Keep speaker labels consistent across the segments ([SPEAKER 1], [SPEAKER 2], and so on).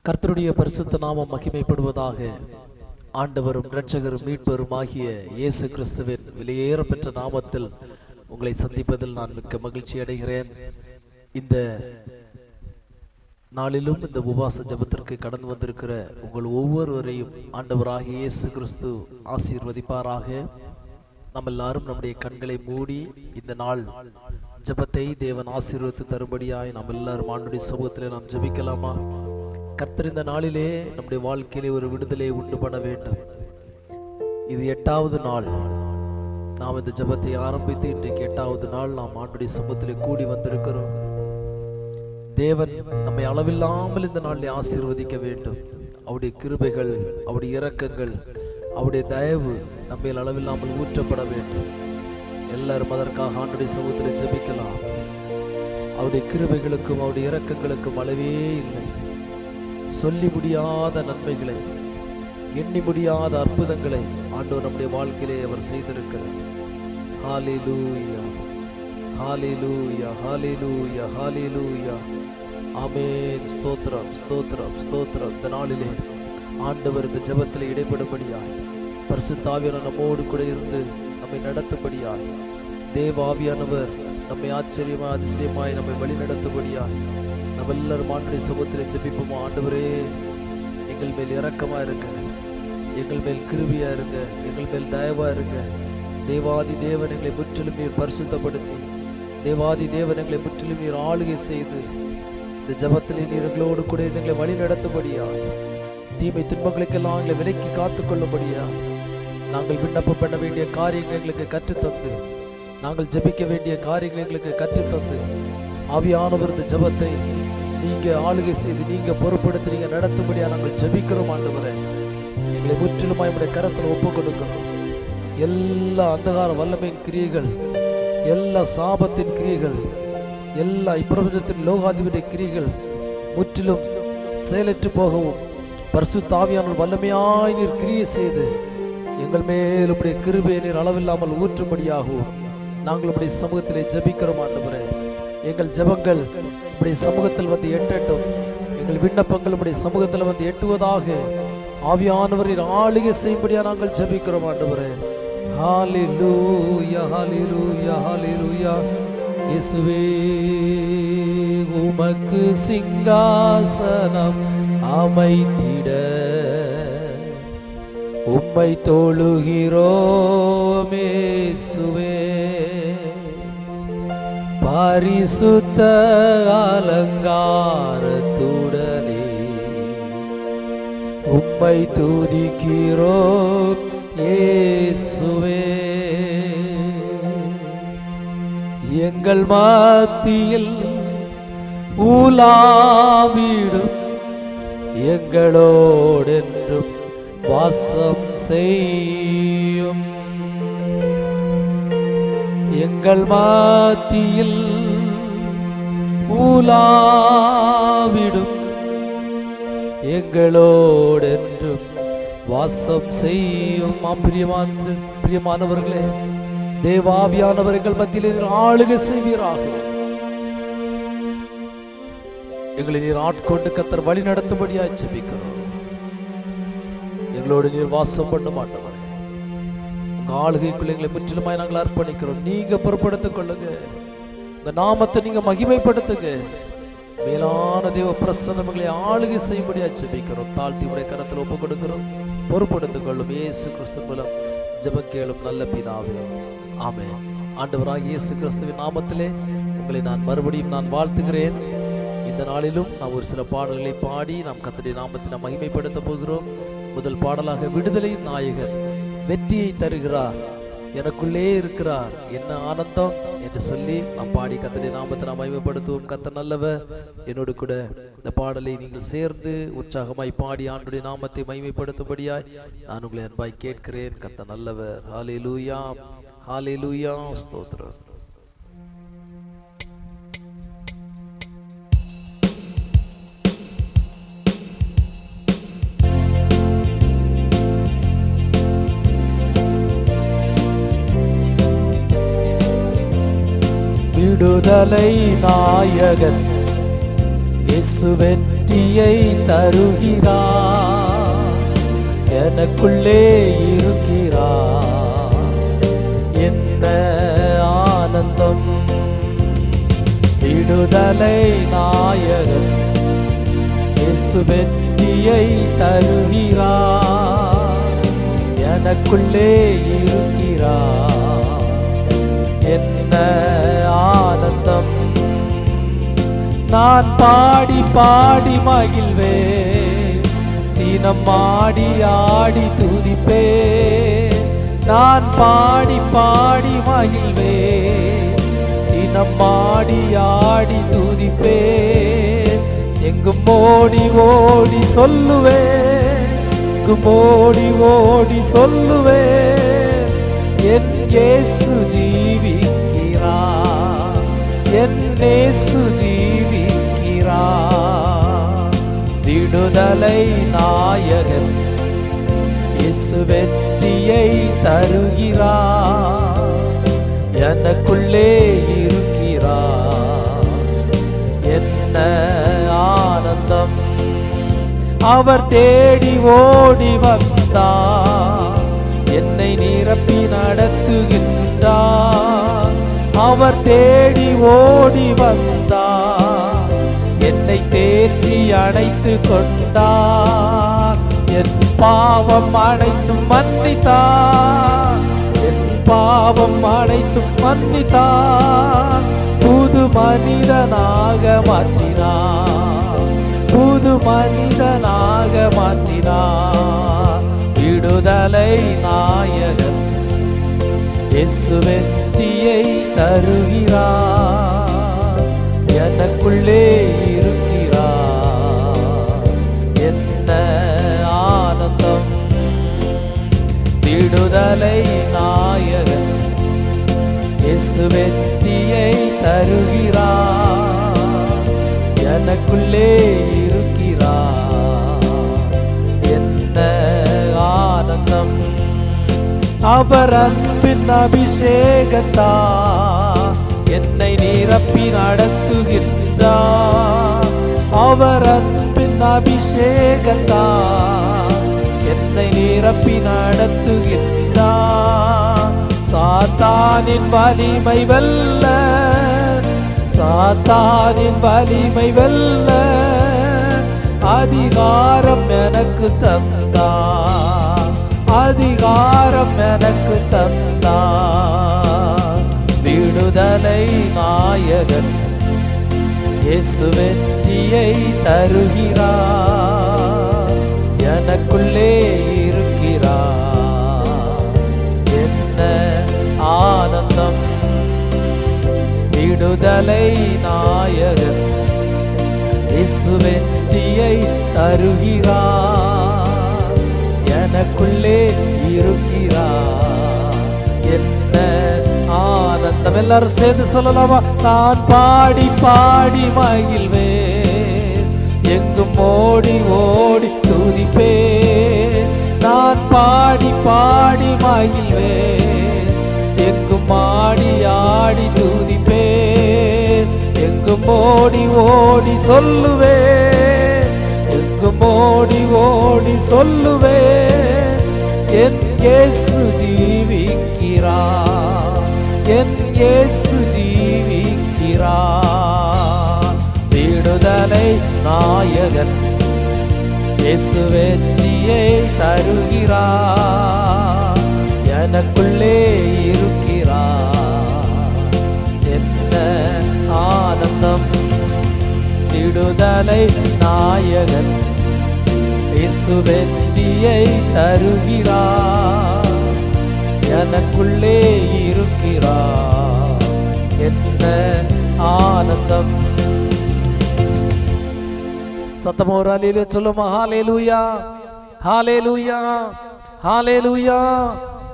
[SPEAKER 1] கர்த்தருடைய பரிசுத்த நாமம் மகிமைப்படுவதாக. ஆண்டவரும் இரட்சகரும் மீட்பரும் ஆகிய இயேசு கிறிஸ்துவின் விலையேற பெற்ற நாமத்தில் உங்களை சந்திப்பதில் நான் மிக்க மகிழ்ச்சி அடைகிறேன். இந்த நாளிலும் இந்த உபவாச ஜெபத்திற்கு கடந்து வந்திருக்கிற உங்கள் ஒவ்வொருவரையும் ஆண்டவராகிய இயேசு கிறிஸ்து ஆசீர்வதிப்பாராக. நம்ம எல்லாரும் நம்முடைய கண்களை மூடி இந்த நாள் ஜெபத்தை தேவன் ஆசீர்வதித்து தரும்படியாய் நாம் எல்லாரும் ஆண்டுடைய சமூகத்திலே நாம் ஜெபிக்கலாமா? கர்த்தர் இந்த நாளிலே நம்முடைய வாழ்க்கையிலே ஒரு விடுதலை உண்டு பண்ண வேண்டும். இது 8வது நாள். நாம் இந்த ஜெபத்தை ஆரம்பித்து இன்றைக்கு 8வது நாள் நாம் ஆண்டுடைய சமூகத்திலே கூடி வந்திருக்கிறோம். தேவன் நம்மை அளவில்லாமல் இந்த நாளிலே ஆசீர்வதிக்க வேண்டும். அவருடைய கிருபைகள், அவருடைய இரக்கங்கள், அவருடைய தயவு நம்மையில் அளவில்லாமல் ஊற்றப்பட வேண்டும். எல்லாரும் அதற்காக ஆண்டுடைய சமூகத்திலே ஜெபிக்கலாம். அவருடைய கிருபைகளுக்கும் அவருடைய இரக்கங்களுக்கும் அளவே இல்லை. சொல்லி முடியாத நன்மைகளை, எண்ணி முடியாத அற்புதங்களை ஆண்டவர் நம்முடைய வாழ்க்கையிலே அவர் செய்திருக்கிறார். ஹல்லேலூயா, ஹல்லேலூயா, ஹல்லேலூயா, ஹல்லேலூயா. ஆமென். ஸ்தோத்திரம், ஸ்தோத்திரம், ஸ்தோத்திரம். இந்த நாளிலே ஆண்டவர் இந்த ஜெபத்தில் இடைபடும்படியாய், பரிசுத்த ஆவியானவர் நம்மோடு கூட இருந்து நம்மை நடத்தும்படியாய், தேவ ஆவியானவர் நம்மை ஆச்சரியமாய் அதிசயமாய் நம்மை வழி நடத்தும்படியாய் நம்ம எல்லாரும் ஆண்டுடைய சமூகத்திலே ஜெபிப்போம். ஆண்டவரே, எங்கள் மேல் இரக்கமா இருங்க, எங்கள் மேல் கிருபையா இருங்க, எங்கள் மேல் தயவா இருங்க. தேவாதி தேவன் எங்களை முற்றிலும் நீர் பரிசுத்தப்படுத்தி, தேவாதி தேவன் எங்களை முற்றிலும் நீர் ஆளுகை செய்து இந்த ஜெபத்திலே நீர் எங்களோடு கூட எங்களை வழி நடத்தும்படியா, தீமை துன்பங்களுக்கெல்லாம் எங்களை விலக்கி காத்துக்கொள்ளும்படியா, நாங்கள் விண்ணப்பம் பண்ண வேண்டிய காரியங்கள் எங்களுக்கு கற்றுத்தந்து, நாங்கள் ஜெபிக்க வேண்டிய காரியங்கள் எங்களுக்கு கற்றுத்தந்து, ஆவியானவர் இந்த ஜெபத்தை நீங்க ஆளுகை செய்து நீங்க பொறுப்படுத்தி நீங்க நடத்தும்படியா நாங்கள் ஜெபிக்கிறோம். ஆண்டவரே, எங்களை முற்றிலுமாய் உம்முடைய கரத்தில் ஒப்பு கொடுக்கிறோம். எல்லா அந்தகார வல்லமையின் கிரியைகள், எல்லா சாபத்தின் கிரியைகள், எல்லா இப்பிரபஞ்சத்தின் லோகாதிபதிய கிரியைகள் முற்றிலும் செயலற்று போகவும், பரிசுத்த ஆவியானவர் வல்லமையாய் நீர் கிரியை செய்து எங்கள் மேல் உம்முடைய கிருபையை நீர் அளவில்லாமல் ஊற்றும்படியாகவும் நாங்கள் உம்முடைய சமூகத்திலே ஜெபிக்கிறோம். ஆண்டவரே, எங்கள் ஜெபங்கள் உம்முடைய சமூகத்தில் வந்து எட்டட்டும். எங்கள் விண்ணப்பங்கள் உம்முடைய சமூகத்தில் வந்து எட்டுவதாக ஆவியானவரின் ஆளுகை செய்யும்படியா நாங்கள் ஜெபிக்கிறோம். ஆண்டவரே, ஹல்லேலூயா, ஹல்லேலூயா, ஹல்லேலூயா. இயேசுவே, உமக்கு சிங்காசனம் அமைத்திட உம்மை தொழுகிறோம். இயேசுவே, பரிசுத்த அலங்காரத்துடனே உம்மை துதிக்கிறோம். இயேசுவே, எங்கள் மத்தியில் உலாவிடும், எங்களோடென்றும் வாசம் செய்யும். எங்கள் மத்தியில் உலாவிடும், எங்களோடென்றும் வாசம் செய்யும். பிரியமானவர்களே, தேவாவியானவர்கள் மத்தியில் ஆளுகை செய்வீராக. எங்களை நீர் ஆட்கொண்டு கர்த்தர் வழி நடத்தும்படியாய் ஜெபிக்கிறோம். எங்களோடு நீர் வாசம் பண்ண மாட்டவரே, உங்க ஆளுகைக்குள்ள எங்களை முற்றிலுமாய் நாங்கள் அர்ப்பணிக்கிறோம். நீங்க பொறுப்படுத்திக் கொள்ளுங்க, இந்த நாமத்தை நீங்க மகிமைப்படுத்துங்க. மேலான தேவ பிரசன்னங்களை ஆளுகை செய்யும்படியா ஜெபிக்கிறோம். தாழ்த்தி உடைய கரத்தில் ஒப்பு கொடுக்கிறோம். பொறுப்படுத்திக் கொள்ளும். இயேசு கிறிஸ்து மூலம் ஜெபம் கேளும் நல்ல பிதாவே, ஆமென். ஆண்டவராகிய இயேசு கிறிஸ்துவின் நாமத்திலே உங்களை நான் மறுபடியும் நான் வாழ்த்துகிறேன். இந்த நாளிலும் நாம் ஒரு சில பாடல்களை பாடி நாம் கர்த்தருடைய நாமத்தை நாம் மகிமைப்படுத்த போகிறோம். முதல் பாடலாக, விடுதலையின் நாயகர் வெற்றியை தருகிறார், எனக்குள்ளே இருக்கிறார், என்ன ஆனந்தம் என்று சொல்லி நாம் பாடி கர்த்தருடைய நாமத்தை நாம் மகிமைப்படுத்துவோம். கர்த்தர் நல்லவர். என்னோடு கூட இந்த பாடலை நீங்கள் சேர்ந்து உற்சாகமாய் பாடி ஆண்டுடைய நாமத்தை மகிமைப்படுத்தும்படியாய் நான் உங்களை அன்பாய் கேட்கிறேன். கர்த்தர் நல்லவர். ஹல்லேலூயா, ஹல்லேலூயா, ஸ்தோத்திரம். விடுதலை நாயகன் இயேசுவென் வெற்றியை தருகிறார், எனக்குள்ளே இருக்கிறார். என்ன ஆனந்தம்! விடுதலை நாயகன் இயேசு வெற்றியை தருகிறார், எனக்குள்ளே இருக்கிறார். என்ன ஆனந்தம்! நான் பாடி பாடி மகிழ்வேன், தினம் ஆடி ஆடி துதிப்பேன். நான் பாடி பாடி மகிழ்வேன், தினம் ஆடி ஆடி துதிப்பேன். எங்கும் ஓடி ஓடி சொல்லுவேன், எங்கும் ஓடி ஓடி சொல்லுவேன், என் இயேசு ஜீவிக்கிறார், என் இயேசு ஜீவிக்கிறார். விடுதலை நாயகன் இயேசு வெற்றியை தருகிறார், எனக்குள்ளே இருக்கிறார். என்ன ஆனந்தம்! அவர் தேடி ஓடி வந்தார், என்னை நிரப்பி நடத்துகின்றார். அவர் தேடி ஓடி வந்தார், என்னை தேற்றி அணைத்து கொண்டார். என் பாவம் அனைத்தும் மன்னித்தார், என் பாவம் அனைத்தும் மன்னித்தார். புது மனிதனாக மாற்றினார், புது மனிதனாக மாற்றினார். விடுதலை நாயகன் இயேசு வெற்றியை தருகிறார், எனக்குள்ளே இருக்கிறார். என்ன ஆனந்தம்! விடுதலை நாயகன் இயேசு வெற்றியை தருகிறார், எனக்குள்ளே இருக்கிறார். என்ன ஆனந்தம்! அவர் அன்பின் அபிஷேகத்தால் என்னை நிரப்பி நடத்துகின்றார். அவர் அன்பின் அபிஷேகத்தால் என்னை நிரப்பி நடத்துகின்றார். சாத்தானின் வலிமை வெல்ல, சாத்தானின் வலிமை வெல்ல அதிகாரம் எனக்கு தந்தார், அதிகாரம் எனக்கு தந்தார். விடுதலை நாயகன் இயேசு வெற்றியை தருகிறார், எனக்குள்ளே இருக்கிறார். என்ன ஆனந்தம்! விடுதலை நாயகன் இயேசு வெற்றியை தருகிறார், எனக்குள்ளே இருக்கிறார். என்ன ஆனந்தம்! எல்லாரும் சேர்ந்து சொல்லலாமா? நான் பாடி பாடி மகிழ்வேன், எங்கும் ஓடி ஓடி துதிப்பேன். நான் பாடி பாடி மகிழ்வேன், எங்கும் ஆடி ஆடி துதிப்பேன். எங்கும் ஓடி ஓடி சொல்லுவேன், எங்கும் ஓடி ஓடி சொல்லுவேன், என் இயேசு ஜீவிக்கிறார், என் இயேசு ஜீவிக்கிறார். விடுதலை நாயகன் இயேசு வெற்றியை தருகிறார், எனக்குள்ளே இருக்கிறார். என்ன ஆனந்தம்! விடுதலை நாயகன் இயேசு வெற்றியை தருகிறார், எனக்குள்ளே இருக்கிறார். என்ன ஆனந்தம்! சத்தமா ஒரு ஹல்லேலூயா சொல்லுமா? ஹல்லேலூயா, ஹல்லேலூயா, ஹல்லேலூயா.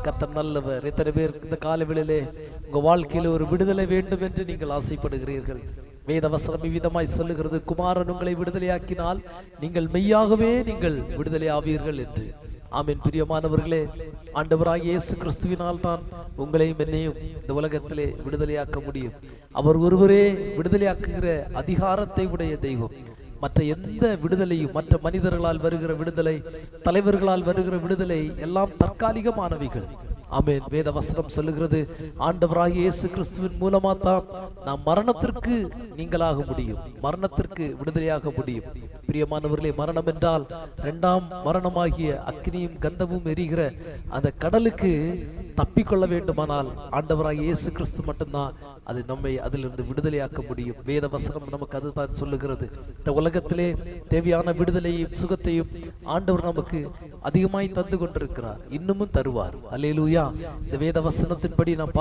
[SPEAKER 1] கர்த்தர் நல்லவர். எத்தனை பேர் இந்த காலவேளையிலே உங்க வாழ்க்கையில ஒரு விடுதலை வேண்டும் என்று நீங்கள் ஆசைப்படுகிறீர்கள்? வேத வசனம் இவ்விதமாய் சொல்லுகிறது, குமாரன் உங்களை விடுதலையாக்கினால் நீங்கள் மெய்யாகவே நீங்கள் விடுதலை ஆவீர்கள் என்று. ஆமென். பிரியமானவர்களே, ஆண்டவராகிய இயேசு கிறிஸ்துவினால் தான் உங்களையும் என்னையும் இந்த உலகத்திலே விடுதலையாக்க முடியும். அவர் ஒருவரே விடுதலையாக்குகிற அதிகாரத்தை உடைய தெய்வம். மற்ற எந்த விடுதலையும், மற்ற மனிதர்களால் வருகிற விடுதலை, தலைவர்களால் வருகிற விடுதலை எல்லாம் தற்காலிகமானவைகள். ஆமென். வேத வசனம் சொல்லுகிறது, ஆண்டவராகிய இயேசு கிறிஸ்துவின் மூலமா தான் நாம் மரணத்திற்கு நீங்களாக முடியும், மரணத்திற்கு விடுதலையாக முடியும். பிரியமானவர்களே, மரணம் என்றால் இரண்டாம் மரணமாகிய அக்னியும் கந்தமும் எரிகிற அந்த கடலுக்கு தப்பிக்கொள்ள வேண்டுமானால் ஆண்டவராகிய இயேசு கிறிஸ்து மட்டும்தான் அது நம்மை அதிலிருந்து விடுதலையாக்க முடியும். வேத வசனம் நமக்கு அதுதான் சொல்லுகிறது. இந்த உலகத்திலே தேவையான விடுதலையும் சுகத்தையும் ஆண்டவர் நமக்கு அதிகமாய் தந்து கொண்டிருக்கிறார், இன்னமும் தருவார். அல்லேலூயா. இந்த வேத வசனத்தின்படி நாம்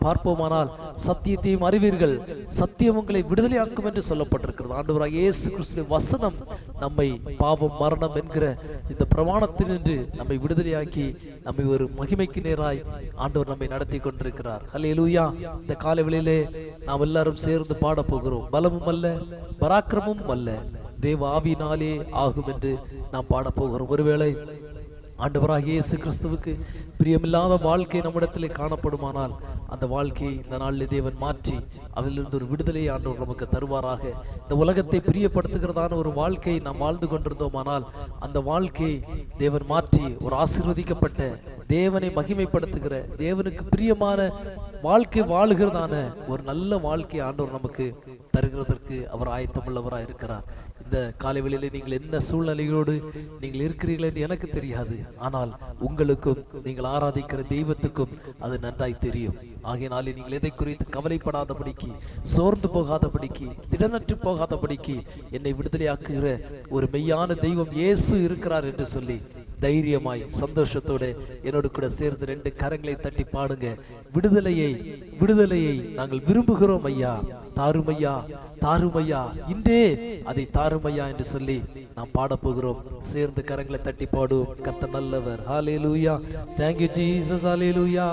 [SPEAKER 1] பார்ப்போமானால் சத்தியத்தையும் அறிவீர்கள், சத்தியம் உங்களை விடுதலையாக்கும் என்று சொல்லப்பட்டிருக்கிறது. ஆண்டவராகிய இயேசு கிறிஸ்துவின் வசனம் நம்மை பாவம் மரணம் என்கிற இந்த பிரமாணத்தினின்று நம்மை விடுதலையாக்கி நம்மை ஒரு மகிமைக்கு நேராய் ஆண்டவர் நம்மை நடத்தி கொண்டிருக்கிறார். அல்லேலூயா. இந்த காலைவெளியிலே நாம் எல்லாரும் சேர்ந்து பாட போகிறோம். பலமும் அல்ல, பராக்கிரமும் அல்ல, தேவ ஆவியினாலே ஆகும் என்று நாம் பாட போகிறோம். ஒருவேளை ஆண்டவராகிய இயேசு கிறிஸ்துவுக்கு பிரியமில்லாத வாழ்க்கை நம்மிடத்திலே காணப்படுமானால் அந்த வாழ்க்கையை இந்த நாளில் தேவன் மாற்றி அதிலிருந்து ஒரு விடுதலையை ஆண்டவர் நமக்கு தருவாராக. இந்த உலகத்தை பிரியப்படுத்துகிறதான ஒரு வாழ்க்கையை நாம் வாழ்ந்து கொண்டிருந்தோமானால் அந்த வாழ்க்கையை தேவன் மாற்றி ஒரு ஆசீர்வதிக்கப்பட்ட, தேவனை மகிமைப்படுத்துகிற, தேவனுக்கு பிரியமான வாழ்க்கை வாழுகிறதான ஒரு நல்ல வாழ்க்கை ஆண்டவர் நமக்கு தருகிறதற்கு அவர் ஆயத்தமுள்ளவராக இருக்கிறார். இந்த காலைவெளியிலே நீங்கள் என்ன சூழ்நிலையோடு நீங்கள் இருக்கிறீர்கள் என்று எனக்கு தெரியாது, ஆனால் உங்களுக்கும் நீங்கள் ஆராதிக்கிற தெய்வத்துக்கும் அது நன்றாய் தெரியும். ஆகையினாலே நீங்கள் எதை குறித்து கவலைப்படாதபடிக்கு, சோர்ந்து போகாதபடிக்கு, திடனற்று போகாதபடிக்கு என்னை விடுதலையாக்குகிற ஒரு மெய்யான தெய்வம் இயேசு இருக்கிறார் என்று சொல்லி தைரியமாய் சந்தோஷத்தோடு என்னோடு கூட சேர்ந்து ரெண்டு கரங்களை தட்டி பாடுங்க. விடுதலையை விடுதலையை நாங்கள் விரும்புகிறோம் ஐயா, தாருமையா தாருமையா, இன்றே அதை தாருமையா என்று சொல்லி நாம் பாட போகிறோம். சேர்ந்து கரங்களை தட்டி பாடுவோம். கர்த்தர் நல்லவர். ஹல்லேலூயா. Thank you Jesus. ஹல்லேலூயா.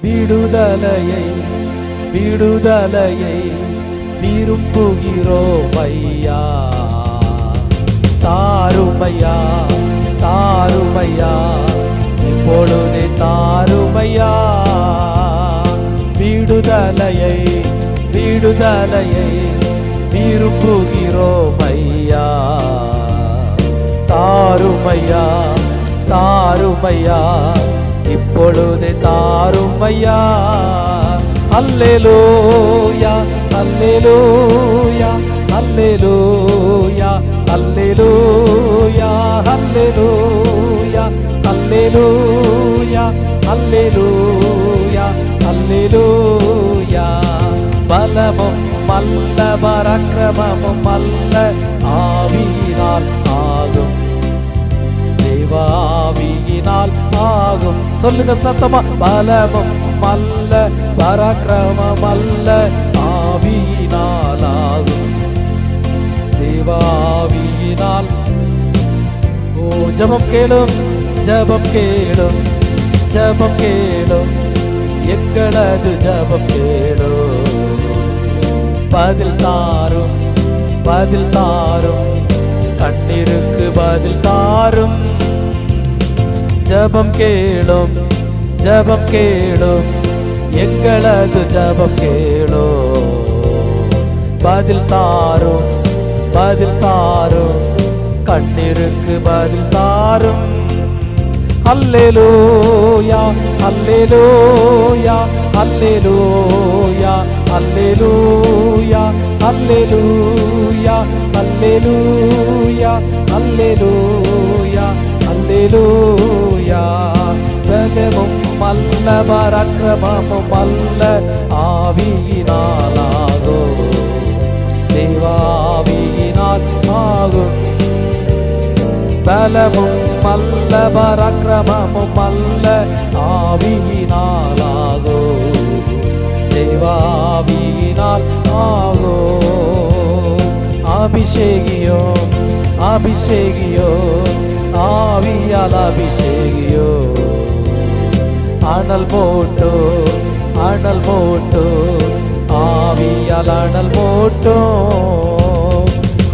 [SPEAKER 1] விடுதலையை விடுதலையை விரும்புகிறோம் ஐயா, தாருமையா தாருமையா, இப்பொழுதே தாருமையா. விடுதலையை விடுதலையை விரும்புகிறோம் ஐயா, தாருமையா தாருமையா, இப்பொழுதே தாருமையா. அல்லேலூயா அல்லேலூயா அல்லேலூயா அல்லேலூயா அல்லேலூயா அல்லேலூயா அல்லேலூயா அல்லேலூயா. பலமும் அல்ல, பராக்கிரமமும் அல்ல, ஆவியினால் ஆகும், தேவாவியினால் ஆகும். சொல்லுங்க சத்தமா. பலமும் அல்ல, பராக்கிரமம் அல்ல, ஆவியினால் ஆகும், தேவாவியினால். ஓ ஜெபம் கேளும், ஜெபம் கேளும், ஜெபம் கேளும், எங்களது ஜெபம் கேளும். பதில் தாரும், பதில் தாரும், கண்ணீருக்கு பதில் தாரும். ஜெபம் கேளும், ஜெபம் கேளும், எங்களது ஜெபம் கேளும். பதில் தாரும், பதில் தாரும், கண்ணீருக்கு பதில் தாரும். அல்லேலூயா அல்லேலூயா அல்லேலூயா அல்லேலூயா அல்லேலூயா அல்லேலூயா அல்லேலூயா அல்லேலூயா. பலமும் அல்ல, பராக்கிரமமும் அல்ல, ஆவியினால் ஆகும், தேவாவியினால் ஆகும். பலமும் அல்ல, பராக்கிரமமும் அல்ல, ஆவியினால் ஆகும், தேவாவியினால் ஆகும். அபிஷேகியோ அபிஷேகியோ, ஆவியால் அபிஷேகியோ. அனல் போட்டோ அனல் போட்டோ, ஆவியால் அனல் போட்டோ.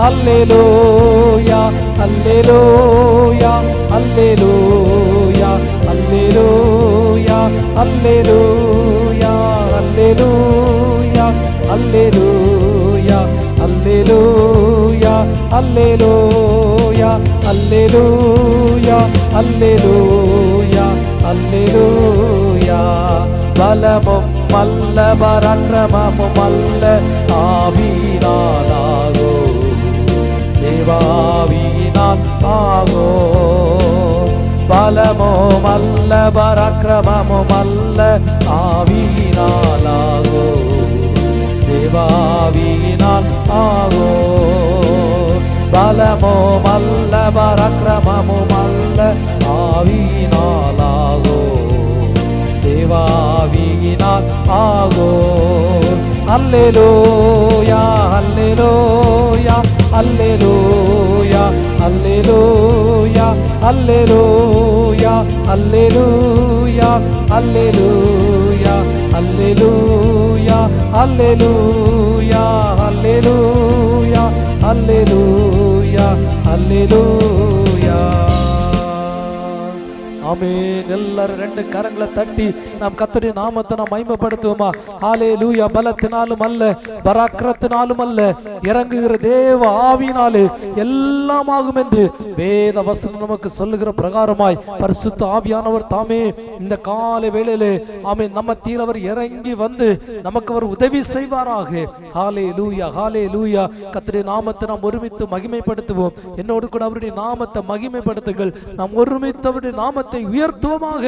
[SPEAKER 1] அல்லேலூயா அல்லேலூயா அல்லேலூயா அல்லேலூயா அல்லேலூயா அல்லேலூயா அல்லேலூயா அல்லேலூயா அல்லேலூயா அல்லேலூயா அல்லேலூயா அல்லேலூயா. பலமும் அல்ல பராக்கிரமமும் அல்ல ஆவியினாலாகோ தேவாவியினால் ஆகோ. பலமும் அல்ல பராக்கிரமமும் அல்ல ஆவியினாலாகோ தேவாவியினால் ஆகோ. பலமும் அல்ல பராக்கிரமமும் அல்ல ஆவியினாலாகோ தேவாவியினால் ஆகோ. அல்லேலூயா அல்லேலூயா அல்லேலூயா அல்லேலூயா அல்லேலூயா அல்லேலூயா அல்லேலூயா அல்லேலூயா அல்லேலூயா அல்லேலூயா அல்லேலூயா அல்லேலூயா. ஆமென். எல்லாரும் ரெண்டு கரங்களை தட்டி நாம் கர்த்தருடைய நாமத்தை நாம் மகிமைப்படுத்துவோமா? ஹல்லேலூயா. பலத்தினாலும் அல்ல பராக்கிரத்தினாலும் அல்ல இறங்குகிற தேவ ஆவியினாலே எல்லாம் ஆகும் என்று வேத வசனம் நமக்கு சொல்லுகிற பிரகாரமாய் பரிசுத்த ஆவியானவர் தாமே இந்த காலை வேளையிலே ஆமென் நம்ம தீரவர் இறங்கி வந்து நமக்கு அவர் உதவி செய்வாராக. ஹல்லேலூயா ஹல்லேலூயா. கர்த்தருடைய நாமத்தை நாம் ஒருமித்து மகிமைப்படுத்துவோம். என்னோடு கூட அவருடைய நாமத்தை மகிமைப்படுத்துங்கள். நாம் ஒருமித்து அவருடைய நாமத்தை உயர்த்துவோமாக.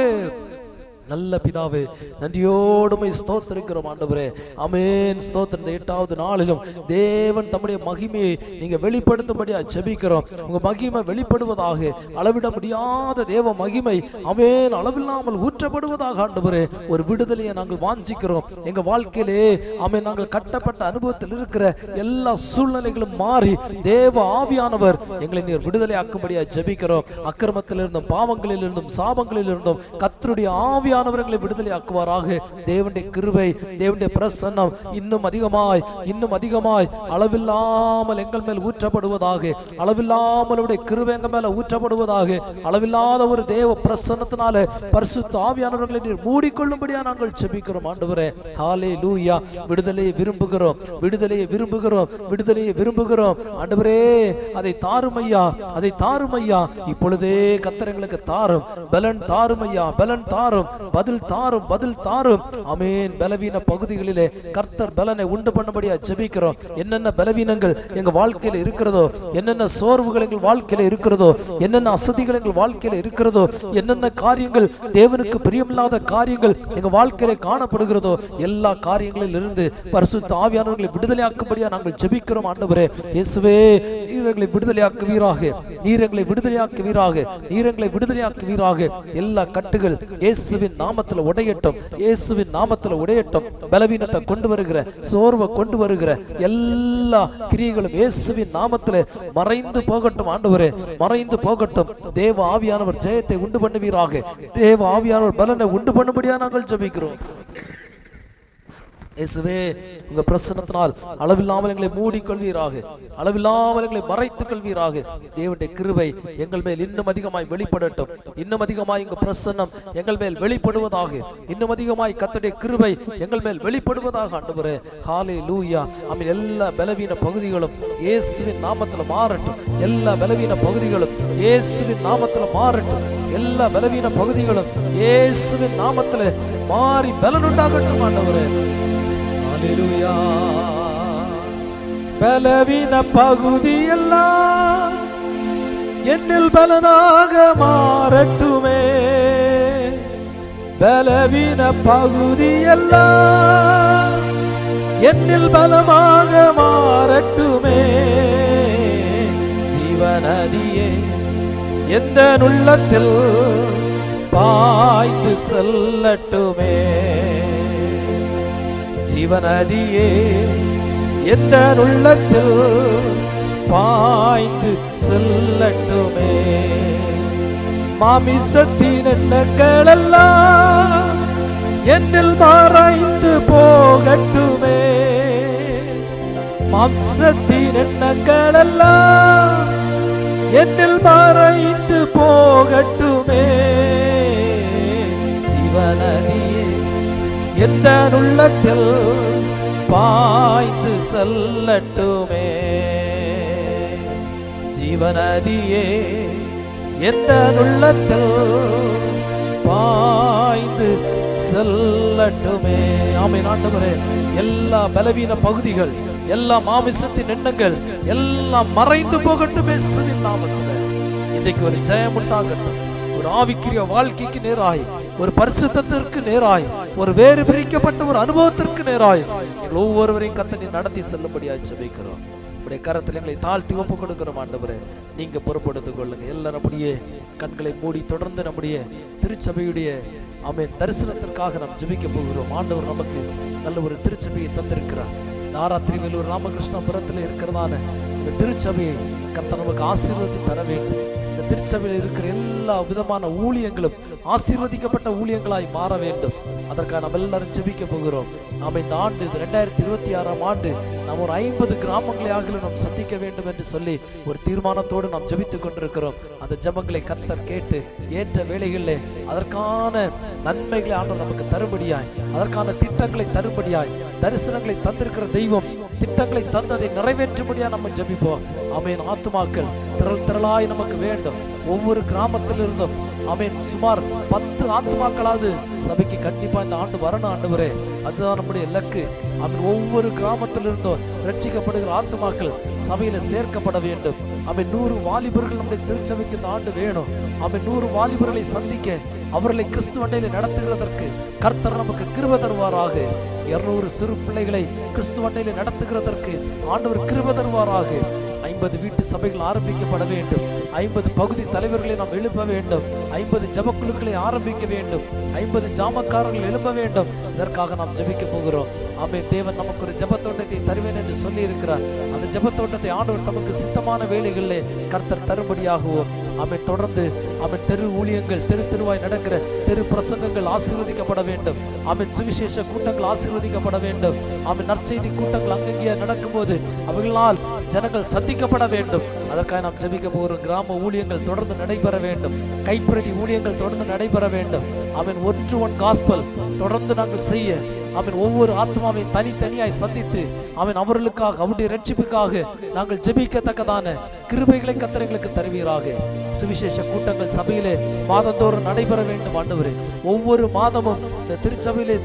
[SPEAKER 1] நல்ல பிதாவே, நன்றியோடு ஸ்தோத்திரிக்கிறோம் ஆண்டவரே. ஆமென். ஸ்தோத்திரம். 8வது நாளிலும் தேவன் தம்முடைய மகிமையை நீங்க வெளிப்படுத்தும்படியா ஜெபிக்கிறோம். உங்க மகிமை வெளிப்படுவதாக, அளவிட முடியாத தேவ மகிமை ஆமென் அளவில்லாமல் ஊற்றப்படுவதாக ஆண்டவரே. ஒரு விடுதலையை நாங்கள் வாஞ்சிக்கிறோம். எங்க வாழ்க்கையிலே ஆமென் நாங்கள் கட்டப்பட்ட அனுபவத்தில் இருக்கிற எல்லா சூழ்நிலைகளும் மாறி தேவ ஆவியானவர் எங்களை நீர் விடுதலை ஆக்கும்படியா ஜெபிக்கிறோம். அக்கிரமத்திலிருந்தும் பாவங்களிலிருந்தும் சாபங்களிலிருந்தும் கர்த்தருடைய ஆவி ஆவியானவர்களை விடுதலை ஆக்குவாராக. தேவனுடைய கிருபை, தேவனுடைய பிரசன்னம் இன்னும் அதிகமாய் அளவில்லாமல் எங்கள் மேல் ஊற்றப்படுவதாக. அளவில்லாமல் கிருபை எங்கள் மேல ஊற்றப்படுவதாக. அளவில்லாத ஒரு தேவ பிரசன்னத்தினால பரிசுத்த ஆவியானவர்களை நீர் மூடிக்கொள்ளும்படியா நாங்கள் ஜெபிக்கிறோம் ஆண்டவரே. ஹல்லேலூயா. விடுதலையை விரும்புகிறோம், விடுதலையை விரும்புகிறோம், விடுதலையை விரும்புகிறோம் ஆண்டவரே. அதை தாரும் ஐயா, அதை தாரும் ஐயா. இப்பொழுதே கர்த்தர் எங்களுக்கு தாரும், பலன் தாரும் ஐயா, பலன் தாரும், பதில் தாரும், பதில் தாரும். ஆமென். பலவீன பகுதிகளிலே கர்த்தர் பலனை உண்டு பண்ணும்படியா ஜெபிக்கிறோம். என்னென்ன பலவீனங்கள் எங்க வாழ்க்கையில இருக்கிறதோ, என்னென்ன சோர்வுகள் எங்கள் வாழ்க்கையில இருக்கிறதோ, என்னென்ன அசதிகள் எங்கள் வாழ்க்கையில இருக்கிறதோ, என்னென்ன காரியங்கள் தேவனுக்கு பிரியமில்லாத காரியங்கள் எங்க வாழ்க்கையில காணப்படுகிறதோ, எல்லா காரியங்களில் இருந்து பரிசுத்த ஆவியானவர்களை விடுதலையாக்கும்படியா நாங்கள் ஜெபிக்கிறோம் ஆண்டவரே. இயேசுவே, நீர் எங்களை விடுதலையாக்குவீராக, நீர் எங்களை விடுதலையாக்குவீராக, நீர் எங்களை விடுதலையாக்குவீராக. எல்லா கட்டுகள் இயேசுவின் நாமத்தில் உடையட்டும், இயேசுவின் நாமத்தில் உடையட்டும். பலவீனத்தை கொண்டு வருகிற, சோர்வை கொண்டு வருகிற எல்லா கிரியைகளும் இயேசுவின் நாமத்தில் மறைந்து போகட்டும் ஆண்டவரே, மறைந்து போகட்டும். தேவ ஆவியானவர் ஜெயத்தை உண்டு பண்ணுவீராக. தேவ ஆவியானவர் பலனை உண்டு பண்ணும்படியா நாங்கள் ஜெபிக்கிறோம். இயேசுவே, உங்க பிரசன்னத்தினால் அளவில்லாமல் எங்களை மூடிக்கொள்வீராக, அளவில்லாமல் எங்களை மறைத்துக் கொள்வீராக. தேவனுடைய கிருபை எங்கள் மேல் இன்னும் அதிகமாய் வெளிப்படட்டும். இன்னும் அதிகமாய் உங்க பிரசன்னம் எங்கள் மேல் வெளிப்படுவதாக. இன்னும் அதிகமாய் கர்த்தருடைய கிருபை எங்கள் மேல் வெளிப்படுவதாக ஆண்டவரே. ஹல்லேலூயா. ஆமென். எல்லா பலவீன பகுதிகளும் இயேசுவின் நாமத்தில் மாறட்டும். எல்லா பலவீன பகுதிகளும் இயேசுவின் நாமத்தில் மாறட்டும். எல்லா பலவீன பகுதிகளும் இயேசுவின் நாமத்தில் மாறி பலன் உண்டாகட்டும் ஆண்டவரே. ஹல்லேலூயா. பலவீன பகுதி எல்லாம் என்னில் பலனாக மாறட்டுமே. பலவீன பகுதி எல்லாம் என்னில் பலமாக மாறட்டுமே. ஜீவநதியே எந்த உள்ளத்தில் பாய்ந்து செல்லட்டுமே. ஜீவநதியே எந்த உள்ளத்தில் பாய்ந்து செல்லட்டுமே. மாமிசத்தின் எண்ணங்கள் எல்லாம் என்னில் மறைந்து போகட்டுமே. மாம்சத்தின் எண்ணங்கள் எல்லாம் என்னில் மறைந்து போகட்டுமே. ஜீவநதியே எந்த உள்ளத்தில் பாய்ந்து செல்லட்டுமே. ஜீவநதியே எந்த உள்ளத்தில் பாய்ந்து செல்லட்டுமே. ஆமென் ஆண்டவரே, எல்லா பலவீன பகுதிகள், எல்லா மாமிசத்தின் எண்ணங்கள் எல்லாம் மறைந்து போகட்டும் இயேசுவின் நாமத்தில். இன்றைக்கு ஒரு ஜெயம் உண்டாகட்டும். ஒரு ஆவிக்குரிய வாழ்க்கைக்கு நேராய், ஒரு பரிசுத்தத்திற்கு நேராய், ஒரு வேறு பிரிக்கப்பட்ட ஒரு அனுபவத்திற்கு நேராய் எங்கள் ஒவ்வொருவரையும் கர்த்தர் நடத்தி செல்லும்படியாய் ஜெபிக்கிறோம். உடைய கரத்தில் எங்களை தாழ்த்தி ஒப்பு கொடுக்கிறோம் ஆண்டவரே. நீங்க பொறுப்படுத்திக் கொள்ளுங்க. எல்லாரும் அப்படியே கண்களை மூடி தொடர்ந்து நம்முடைய திருச்சபையுடைய ஆமென் தரிசனத்திற்காக நாம் ஜெபிக்க போகிறோம். ஆண்டவர் நமக்கு நல்ல ஒரு திருச்சபையை தந்திருக்கிறார். நாராத்திரி வேலூர் ராமகிருஷ்ணபுரத்தில் இருக்கிறதான இந்த திருச்சபையை கர்த்தர் நமக்கு ஆசீர்வதி தர வேண்டும். இந்த திருச்சபையில் இருக்கிற எல்லா விதமான ஊழியங்களும் ஆசீர்வதிக்கப்பட்ட ஊழியங்களாய் மாற வேண்டும். அதற்காக நம்ம எல்லாரும் ஜெபிக்க போகிறோம். நாம் இந்த ஆண்டு 2026ஆம் ஆண்டு நாம் ஒரு 50 கிராமங்களையாக நாம் சந்திக்க வேண்டும் என்று சொல்லி ஒரு தீர்மானத்தோடு நாம் ஜெபித்துக் கொண்டிருக்கிறோம். அந்த ஜெபங்களை கர்த்தர் கேட்டு ஏற்ற வேளைகளிலே அதற்கான நன்மைகளை ஆண்டவர் நமக்கு தரும்படியாய், அதற்கான திட்டங்களை தரும்படியாய், தரிசனங்களை தந்திருக்கிற தெய்வம் திட்டங்களை தந்ததை நிறைவேற்றும்படியா நம்ம ஜெபிப்போம். ஆமென். ஆத்துமாக்கள் திரளாய் நமக்கு வேண்டும். ஒவ்வொரு கிராமத்திலிருந்தும் ஆமென் சுமார் 10 ஆத்துமாக்களாவது சபைக்கு கண்டிப்பா இந்த ஆண்டு வரணும் ஆண்டவரே. அதுதான் நம்முடைய இலக்கு. ஆமென். ஒவ்வொரு கிராமத்திலிருந்தும் ரட்சிக்கப்படுகிற ஆத்துமாக்கள் சபையில சேர்க்கப்பட வேண்டும். ஆமென். 100 வாலிபர்கள் நம்முடைய திருச்சபைக்கு இந்த ஆண்டு வேணும். ஆமென். 100 வாலிபர்களை சந்திக்க, அவர்களை கிறிஸ்துவ அண்டையில நடத்துகிறதற்கு கர்த்தர் நமக்கு கிருபை தருவாராக. 200 சிறு பிள்ளைகளை கிறிஸ்துவ அண்டையில நடத்துகிறதற்கு ஆண்டவர் கிருபை தருவாராக. 50 வீட்டு சபைகள் ஆரம்பிக்கப்பட வேண்டும். 50 பகுதி தலைவர்களை நாம் எழுப்ப வேண்டும். 50 ஜபக்குழுக்களை ஆரம்பிக்க வேண்டும். 50 ஜாமக்காரர்கள் எழுப்ப வேண்டும். இதற்காக நாம் ஜெபிக்க போகிறோம். ஆமென். தேவன் நமக்கு ஒரு ஜெபத்தோட்டத்தை தருவேன் என்று சொல்லி இருக்கிறார். அந்த ஜெபத்தோட்டத்தை ஆண்டவர் நமக்கு சித்தமான வேளைகளிலே கர்த்தர் தரும்படியாகவும் ஆமென். தொடர்ந்து ஆமென் தெரு ஊழியங்கள், தெருவாய் நடக்கிற தெரு பிரசங்கங்கள் ஆசீர்வதிக்கப்பட வேண்டும். ஆமென். சுவிசேஷ கூட்டங்கள் ஆசீர்வதிக்கப்பட வேண்டும். ஆமென். நற்செய்தி கூட்டங்கள் அங்கங்கே நடக்கும்போது அவைகளால் ஜனங்கள் சந்திக்கப்பட வேண்டும். அதற்காக நாம் ஜெபிக்க போகிறோம். கிராம ஊழியங்கள் தொடர்ந்து நடைபெற வேண்டும். கைப்பிரதி ஊழியங்கள் தொடர்ந்து நடைபெற வேண்டும். ஆமென். 1-1 காஸ்பல் தொடர்ந்து நாங்கள் செய்ய, ஆமென், ஒவ்வொரு ஆத்மாவை தனித்தனியாய் சந்தித்து ஆமென் அவர்களுக்காக, அவருடைய ரட்சிப்புக்காக நாங்கள் ஜெபிக்கத்தக்கதான கிருபைகளை கர்த்தர் எங்களுக்கு தருவீராக. சுவிசேஷ கூட்டங்கள் சபையிலே மாதந்தோறும் நடைபெற வேண்டும் ஆண்டவரே. ஒவ்வொரு மாதமும் இந்த திருச்சபையிலே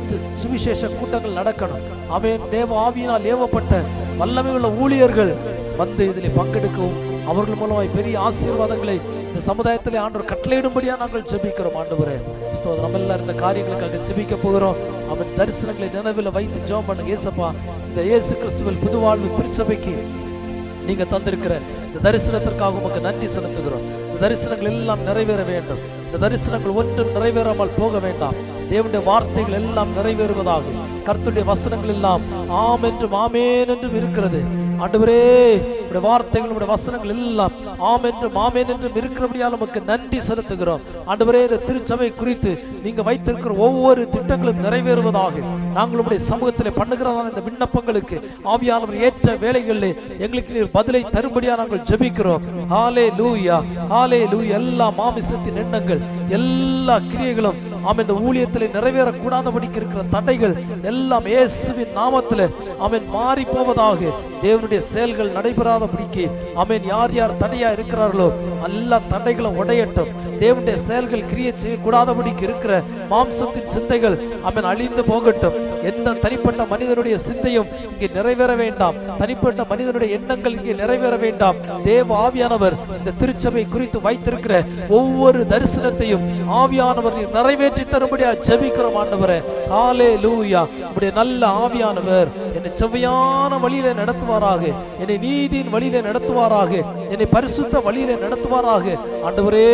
[SPEAKER 1] சுவிசேஷ கூட்டங்கள் நடக்கணும். ஆமென். தேவ ஆவியினால் ஏவப்பட்ட வல்லமை உள்ள ஊழியர்கள் வந்து இதில் பங்கெடுக்கவும், அவர்கள் மூலமாய் பெரிய ஆசீர்வாதங்களை இந்த சமுதாயத்திலே ஆண்டவர் கட்டளையிடும்படியா நாங்கள் ஜெபிக்கிறோம் ஆண்டவரே. நம்ம எல்லாரும் இந்த காரியங்களுக்காக ஜெபிக்க போகிறோம். அவன் தரிசனங்களை நினைவில் வைத்து ஜெபம் பண்ணுங்க. ஏசப்பா, இந்த இயேசு கிறிஸ்துவில் புதுவாழ்வு திருச்சபைக்கு நீங்க தந்திருக்கிற இந்த தரிசனத்திற்காக உமக்கு நன்றி செலுத்துகிறோம். இந்த தரிசனங்கள் எல்லாம் நிறைவேற வேண்டும். இந்த தரிசனங்கள் ஒன்றும் நிறைவேறாமல் போக வேண்டாம். தேவனுடைய வார்த்தைகள் எல்லாம் நிறைவேறுவதாக, கர்த்தருடைய வசனங்கள் எல்லாம் ஆம் என்றும் ஆமேன் என்றும் இருக்கிறது ஆண்டவரே. உடைய வார்த்தைகள், உடைய வசனங்கள் எல்லாம் ஆம் என்றும் ஆமேன் என்றும் இருக்கிறபடியால் நமக்கு நன்றி செலுத்துகிறோம் ஆண்டவரே. இந்த திருச்சபை குறித்து நீங்க வைத்திருக்கிற ஒவ்வொரு திட்டங்களும் நிறைவேறுவதாக நாங்கள் உடைய சமூகத்திலே பண்ணுகிறதான இந்த விண்ணப்பங்களுக்கு ஆவியானவர் ஏற்ற வேளைகளிலே எங்களுக்கு நீர் பதிலை தரும்படியா நாங்கள் ஜெபிக்கிறோம். ஹல்லேலூயா, ஹல்லேலூயா. எல்லா மாமிசத்தின் எண்ணங்கள், எல்லா கிரியைகளும் ஆமென் இந்த ஊழியத்திலே நிறைவேறக்கூடாதபடிக்கு இருக்கிற தடைகள் எல்லாம் இயேசுவின் நாமத்திலே ஆமென் மாறி போவதாக. தேவனுடைய செயல்கள் நடைபெறாதபடிக்கு ஆமென் யார் யார் தடையா இருக்கிறார்களோ எல்லா தடைகளும் உடையட்டும். தேவனுடைய செயல்கள் கிரியை செய்யக்கூடாதபடிக்கு இருக்கிற மாம்சத்தின் சிந்தைகள் ஆமென் அழிந்து போகட்டும். எந்த தனிப்பட்ட மனிதனுடைய சிந்தையும் இங்கே நிறைவேற வேண்டாம். தனிப்பட்ட மனிதனுடைய எண்ணங்கள் இங்கே நிறைவேற வேண்டாம். தேவ ஆவியானவர் இந்த திருச்சபை குறித்து வைத்திருக்கிற ஒவ்வொரு தரிசனத்தையும் ஆவியானவர் நிறைவேற்றி தரும்படியா ஜெபிக்கிறோம் ஆண்டவரே. ஹல்லேலூயா. உம்முடைய நல்ல ஆவியானவர் என்னை செவ்வையான வழியிலே நடத்துவாராக, என்னை நீதியின் வழியிலே நடத்துவாராக, என்னை பரிசுத்த வழியிலே நடத்துவாராக ஆண்டவரே.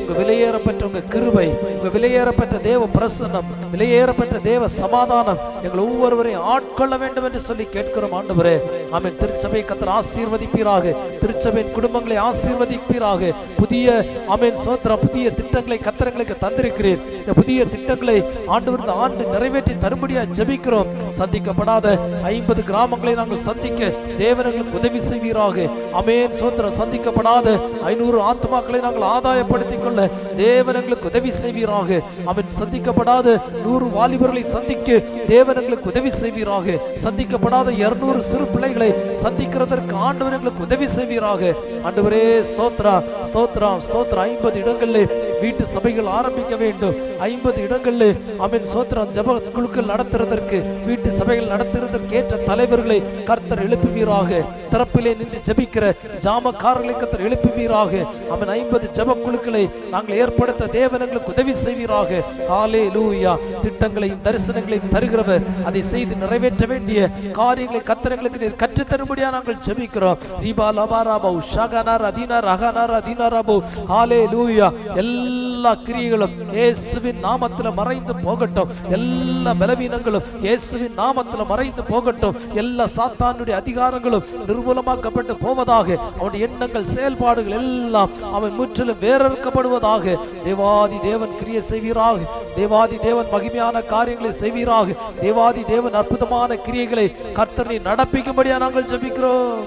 [SPEAKER 1] உங்க விலையேறப்பட்ட உங்க கிருபை, உங்க விலையேறப்பட்ட தேவ பிரசன்னம், விலையேறப்பட்ட தேவ சமாதானம் எங்கள் ஒவ்வொருவரையும் ஆட்கொள்ள வேண்டும் என்று சொல்லி கேட்கிறோம் ஆண்டவரே. ஆமென். திருச்சபை கர்த்தர் ஆசீர்வதிப்பீராக, திருச்சபையின் குடும்பங்களை ஆசீர்வதிப்பீராக. புதிய ஆமென் சோத்திரம், புதிய திட்டங்களை கர்த்தர் எங்களுக்கு தந்திருக்கிறீர். இந்த புதிய திட்டங்களை ஆண்டவர் இந்த ஆண்டு நிறைவேற்றி தரும்படியா ஜெபிக்கிறோம். சந்திக்கப்படாத 50 கிராமங்களை நாங்கள் சந்திக்க தேவன் எங்களுக்கு உதவி செய்வீராக. ஆமென். சோத்திரம். சந்திக்கப்படாத 500 ஆத்மாக்களை நாங்கள் ஆதாயப்படுத்திக் கொள்ள தேவன் எங்களுக்கு உதவி செய்வீராக. ஆமென். சந்திக்கப்படாத 100 வாலிபர்களை சந்திக்க தேவன் எங்களுக்கு உதவி செய்வீராக. சந்திக்கப்படாத 200 சிறு பிள்ளைகளை சந்திக்கிறதற்கு ஆண்டவர் எங்களுக்கு உதவி செய்வீராக. ஆண்டவரே ஸ்தோத்ரா ஸ்தோத்ரா ஸ்தோத்ரா. 50 இடங்களில் வீட்டு சபைகள் ஆரம்பிக்க வேண்டும். 50 இடங்களில் ஆமென் சோத்ரா ஜெப குழுக்கள் நடத்துறதற்கு, வீட்டு சபைகள் நடத்துறதற்கு ஏற்ற தலைவர்களை கர்த்தர் எழுப்புவீராக. திறப்பிலே நின்று ஜெபிக்கிற ஜாமக்காரர்களை கர்த்தர் எழுப்புவீராக. ஆமென். 50 ஜெப குழுக்களை நாங்கள் ஏற்படுத்த தேவன் எங்களுக்கு உதவி செய்வீராக. ஹல்லேலூயா. திட்டங்களையும் தரிசனங்களையும் தருகிறவர், அதை செய்து நிறைவேற்ற வேண்டிய காரியங்களை கர்த்தர் எங்களுக்கு நீர் கற்றுத் தரும்படியா நாங்கள் ஜெபிக்கிறோம். ரீபா லபாராபோ ஷகனார் அதினார் அகனார் அதினாராபோ. ஹல்லேலூயா. எல்லா கிரியைகளும் இயேசுவின் நாமத்தில் மறைந்து போகட்டும். எல்லா பலவீனங்களும் இயேசுவின் நாமத்தில் மறைந்து போகட்டும். எல்லா சாத்தானுடைய அதிகாரங்களும் நிர்மூலமாக்கப்பட்டு போவதாக. அவனுடைய எண்ணங்கள் செயல்பாடுகள் எல்லாம் அவன் முற்றிலும் வேறறுக்கப்படுவதாக. தேவாதி தேவன் கிரியை செய்வீராக. தேவாதி தேவன் மகிமையான காரியங்களை செய்வீராக. தேவாதி தேவன் அற்புதமான கிரியைகளை கர்த்தர் நடப்பிக்கும்படியா நாங்கள் ஜெபிக்கிறோம்.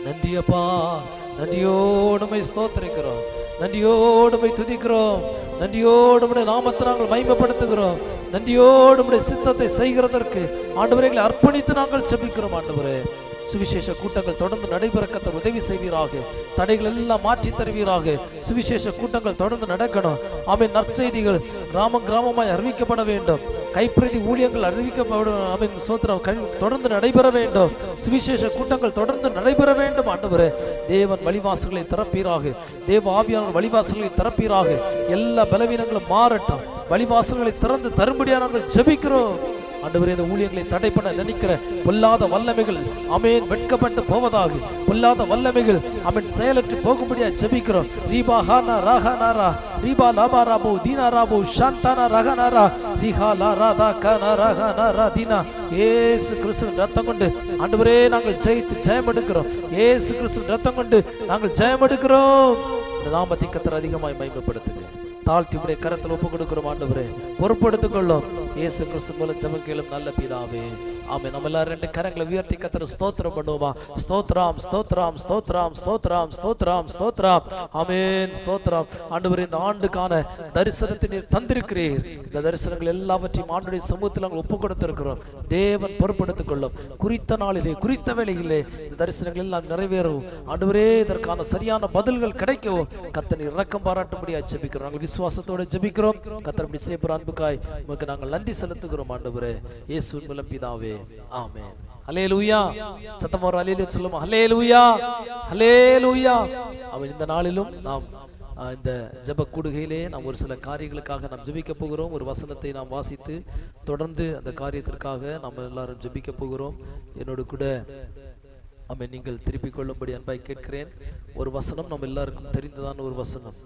[SPEAKER 1] நன்றியப்பா. நன்றியோடு ஸ்தோத்திரிக்கிறோம். நன்றியோடு துதிக்கிறோம். நன்றியோடு நாமத்தை நாங்கள் மகிமைப்படுத்துகிறோம். நன்றியோடு சித்தத்தை செய்கிறதற்கு ஆண்டவரை அர்ப்பணித்து நாங்கள் ஜெபிக்கிறோம். ஆண்டவரே சுவிசேஷ கூட்டங்கள் தொடர்ந்து நடைபெற கர்த்தர் உதவி செய்வீராக. தடைகள் எல்லாம் மாற்றி தருவீராக. சுவிசேஷ கூட்டங்கள் தொடர்ந்து நடக்கணும். ஆமென். நற்செய்திகள் கிராமம் கிராமமாய் அறிவிக்கப்பட வேண்டும். கைப்பிரதி ஊழியங்கள் அறிவிக்கப்படும். ஆமென். சோத்திரம் தொடர்ந்து நடைபெற வேண்டும். சுவிசேஷ கூட்டங்கள் தொடர்ந்து நடைபெற வேண்டும். ஆண்டவரே தேவன் வழிவாசல்களை திறப்பீராக. தேவ ஆவியானவர் வழிவாசல்களை திறப்பீராக. எல்லா பலவீனங்களும் மாறட்டும். வழிவாசல்களை திறந்து தரும்படியா நாங்கள் ஜெபிக்கிறோம். ஆண்டவரே இந்த ஊழியங்களை தடை பண்ண நினைக்கிற பொல்லாத வல்லமைகள் ஆமென் வெட்கப்பட்டு போவதாக. பொல்லாத வல்லமைகள் ஆமென் செயலற்று போகும்படியா ஜெபிக்கிறோம். ரீபா ஹானா ராஹானாரா ரீபா லாபாராபோ தீனாராபோ ஷாந்தானா ரஹானாரா ரீஹா லாராதா கானா ரஹானாரா தீனா. இயேசு கிறிஸ்துவின் ரத்தம் கொண்டு ஆண்டவரே நாங்கள் ஜெயம் எடுக்கிறோம். இயேசு கிறிஸ்துவின் ரத்தம் கொண்டு நாங்கள் ஜெயம் எடுக்கிறோம். இந்த நாமத்தை கர்த்தர் அதிகமாய் மகிமைப்படுத்துங்க. தாழ்த்தி உடைய கரத்தில் ஒப்பு கொடுக்கிறோம். ஆண்டவரே பொறுப்படுத்திக் கொள்ளும். இயேசு கிறிஸ்து மூலம் ஜெபம் கேளும் நல்ல பிதாவே. ஆமென். நம்ம எல்லாரும் 2 கரங்களை உயர்த்தி கர்த்தரை ஸ்தோத்திரம் பண்ணுவோமா? ஸ்தோத்திரம் ஸ்தோத்திரம் ஸ்தோத்திரம் ஸ்தோத்திரம் ஸ்தோத்திரம் ஸ்தோத்திரம். ஆமென். ஸ்தோத்திரம். ஆண்டவரே இந்த ஆண்டுக்கான தரிசனத்தை நீர் தந்திருக்கிறீர். இந்த தரிசனங்கள் எல்லாவற்றையும் ஆண்டுடைய சமூகத்தில் நாங்கள் ஒப்பு கொடுத்திருக்கிறோம். தேவன் பொறுப்படுத்திக் கொள்ளும். குறித்த நாளிலே குறித்த வேளையிலே இந்த தரிசனங்கள் எல்லாம் நிறைவேறவும் ஆண்டவரே இதற்கான சரியான பதில்கள் கிடைக்கவும் கர்த்தர் நீர் இரக்கம் பாராட்டும்படியா ஜெபிக்கிறோம். நாங்கள் விசுவாசத்தோடு ஜெபிக்கிறோம். கர்த்தர் இப்படி செய்கிற அன்புக்காய் உமக்கு நாங்கள் நன்றி செலுத்துகிறோம். ஆண்டவரே இயேசுவின் மூலம் பிதாவே. ஆமென். ஹல்லேலூயா. சத்தமா ஒரு ஹல்லேலூயா சொல்லுமா? ஹல்லேலூயா ஹல்லேலூயா. அவன் இந்த நாளிலும் நாம் இந்த ஜெப கூடுகையிலே நாம் ஒரு சில காரியங்களுக்காக நாம் ஜெபிக்க போகிறோம். ஒரு வசனத்தை நாம் வாசித்து தொடர்ந்து அந்த காரியத்திற்காக நாம் எல்லாரும் ஜெபிக்க போகிறோம். என்னோடு கூட ஆமென் நீங்கள் திருப்பிக் கொள்ளும்படி அன்பாய் கேட்கிறேன். ஒரு வசனம் நம்ம எல்லாருக்கும் தெரிந்ததான ஒரு வசனம்.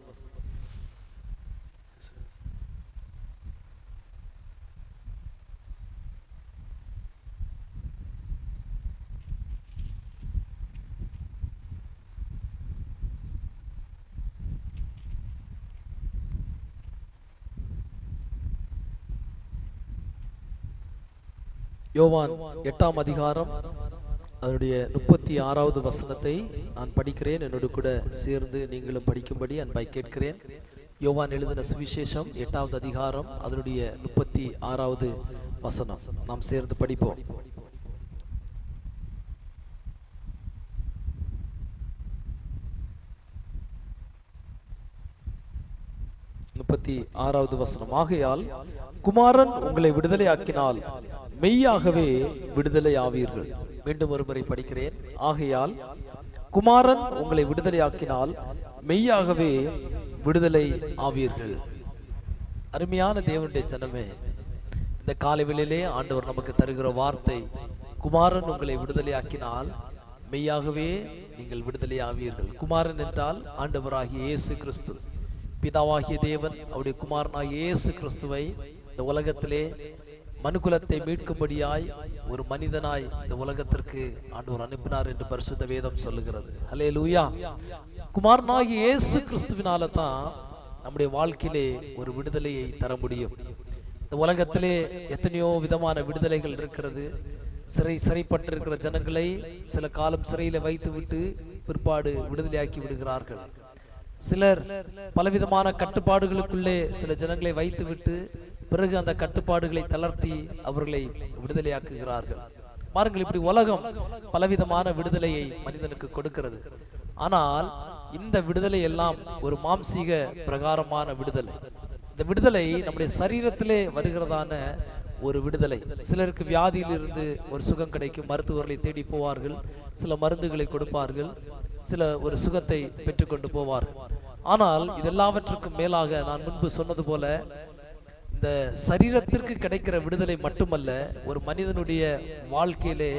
[SPEAKER 1] யோவான் 8ஆம் அதிகாரம் அதனுடைய 36வது வசனத்தை நான் படிக்கிறேன். என்னோடு கூட சேர்ந்து நீங்களும் படிக்கும்படி அன்பாய் கேட்கிறேன். யோவான் எழுதின சுவிசேஷம் 8வது அதிகாரம் அதனுடைய 36வது வசனம் நாம் சேர்ந்து படிப்போம். ஆறாவது வசனம். ஆகையால் குமாரன் உங்களை விடுதலை ஆக்கினால் மெய்யாகவே விடுதலை ஆவீர்கள். மீண்டும் ஒருமுறை படிக்கிறேன். ஆகையால் குமாரன் உங்களை விடுதலை ஆக்கினால் மெய்யாகவே விடுதலை ஆவீர்கள். அருமையான தேவனுடைய ஜனமே, இந்த காலை வேளையிலே ஆண்டவர் நமக்கு தருகிற வார்த்தை, குமாரன் உங்களை விடுதலை ஆக்கினால் மெய்யாகவே நீங்கள் விடுதலை ஆவீர்கள். குமாரன் என்றால் ஆண்டவராகிய இயேசு கிறிஸ்து. பிதாவாகிய தேவன் அவருடைய குமாரனாகிய இயேசு கிறிஸ்துவை இந்த உலகத்திலே மனுக்குலத்தை மீட்கும்படியாய் ஒரு மனிதனாய் இந்த உலகத்திற்கு ஆண்டவர் அனுப்பினார் என்று பரிசுத்த வேதம் சொல்லுகிறது. ஹல்லேலூயா. குமாரனாகிய இயேசு கிறிஸ்துவினால தான் நம்முடைய வாழ்க்கையிலே ஒரு விடுதலையை தர முடியும். இந்த உலகத்திலே எத்தனையோ விதமான விடுதலைகள் இருக்கிறது. சிறைப்பட்டிருக்கிற ஜனங்களை சில காலம் சிறையில வைத்து விட்டு பிற்பாடு விடுதலையாக்கி விடுகிறார்கள். சிலர் பலவிதமான கட்டுப்பாடுகளுக்குள்ளே சில ஜனங்களை வைத்து விட்டு பிறகு அந்த கட்டுப்பாடுகளை தளர்த்தி அவர்களை விடுதலையாக்குகிறார்கள். பாருங்கள், இப்படி உலகம் பலவிதமான விடுதலையை மனிதனுக்கு கொடுக்கிறது. ஆனால் இந்த விடுதலை எல்லாம் ஒரு மாம்சீக பிரகாரமான விடுதலை. இந்த விடுதலை நம்முடைய சரீரத்திலே வருகிறதான ஒரு விடுதலை. சிலருக்கு வியாதியிலிருந்து ஒரு சுகம் கிடைக்கும், மருத்துவர்களை தேடி போவார்கள், சில மருந்துகளை கொடுப்பார்கள், சில ஒரு சுகத்தை பெற்றுக்கொண்டு போவார்கள். ஆனால் இதெல்லாவற்றுக்கும் மேலாக நான் முன்பு சொன்னது போல இந்த சரீரத்திற்கு கிடைக்கிற விடுதலை மட்டுமல்ல, ஒரு மனிதனுடைய வாழ்க்கையிலே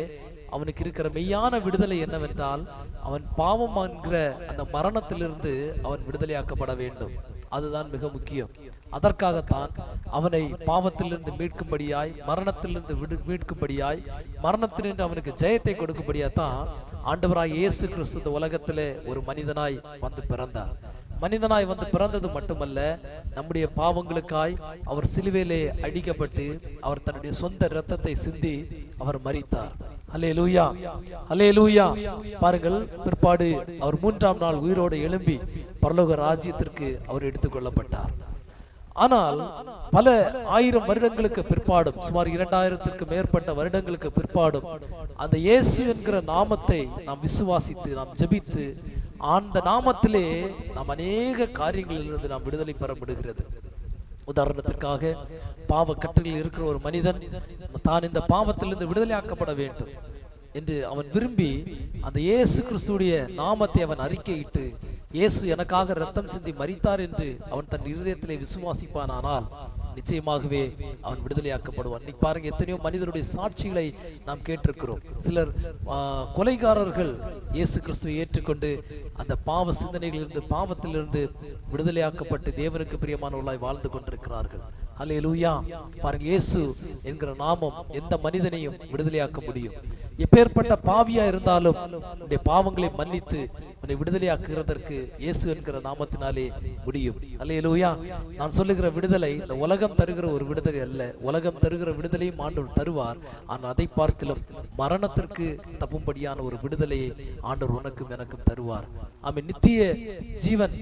[SPEAKER 1] அவனுக்கு இருக்கிற மெய்யான விடுதலை என்னவென்றால், அவன் பாவம் என்கிற அந்த மரணத்திலிருந்து அவன் விடுதலையாக்கப்பட வேண்டும். அதுதான் மிக முக்கியம். அதற்காகத்தான் அவனை பாவத்திலிருந்து மீட்கும்படியாய், மரணத்திலிருந்து மீட்கும்படியாய், மரணத்திலிருந்து அவனுக்கு ஜெயத்தை கொடுக்கும்படியாய் தான் ஆண்டவராய் இயேசு கிறிஸ்து இந்த உலகத்திலே ஒரு மனிதனாய் வந்து பிறந்தார். மனிதனாய் வந்து பிறந்தது மட்டுமல்ல, நம்முடைய பாவங்களுக்காய் அவர் சிலுவையிலே அடிக்கப்பட்டு அவர் தன்னுடைய சொந்த இரத்தத்தை சிந்தி அவர் மரித்தார். அல்லேலூயா, அல்லேலூயா. பாருங்கள், பிற்பாடு அவர் 3ஆம் நாள் உயிரோடு எழும்பி பரலோக ராஜ்யத்திற்கு அவர் எடுத்துக்கொள்ளப்பட்டார். ஆனால் பல ஆயிரம் வருடங்களுக்கு பிற்பாடும், சுமார் 2000க்கு மேற்பட்ட வருடங்களுக்கு பிற்பாடும் அந்த இயேசு என்கிற நாமத்தை நாம் விசுவாசித்து நாம் ஜெபித்து அந்த நாமத்திலே நாம் அநேக காரியங்களிலிருந்து நாம் விடுதலை பெற முடிகிறது. உதாரணத்திற்காக, பாவ கட்டுகளில் இருக்கிற ஒரு மனிதன் தான் இந்த பாவத்திலிருந்து விடுதலையாக்கப்பட வேண்டும் என்று அவன் விரும்பி அந்த இயேசு கிறிஸ்துடைய நாமத்தை அவன் அறிக்கையிட்டு, இயேசு எனக்காக ரத்தம் சிந்தி மரித்தார் என்று அவன் தன் இருதயத்திலே விசுவாசிப்பானால் நிச்சயமாகவே அவன் விடுதலையாக்கப்படுவான். இன்னைக்கு பாருங்க, எத்தனையோ மனிதருடைய சாட்சிகளை நாம் கேட்டிருக்கிறோம். சிலர் கொலைகாரர்கள் இயேசு கிறிஸ்துவை ஏற்றுக்கொண்டு அந்த பாவ சிந்தனைகளிலிருந்து, பாவத்திலிருந்து விடுதலையாக்கப்பட்டு தேவனுக்கு பிரியமானவர்களாய் வாழ்ந்து கொண்டிருக்கிறார்கள். அல்லேலூயா. பாருங்க, இயேசு என்கிற நாமம் எந்த மனிதனையும் விடுதலையாக்க முடியும். எப்பேற்பட்ட பாவியா இருந்தாலும் உன்னுடைய பாவங்களை மன்னித்து உன்னை விடுதலையாக்குகிறதற்கு இயேசு என்கிற நாமத்தினாலே முடியும். அல்லேலூயா. நான் சொல்லுகிற விடுதலை இந்த உலகம் தருகிற ஒரு விடுதலை அல்ல. உலகம் தருகிற விடுதலையும் ஆண்டவர் தருவார். ஆனால் அதை பார்க்கிலும் மரணத்திற்கு தப்பும்படியான ஒரு விடுதலையை ஆண்டவர் உனக்கும் எனக்கும் தருவார். ஆமென். நித்திய ஜீவன்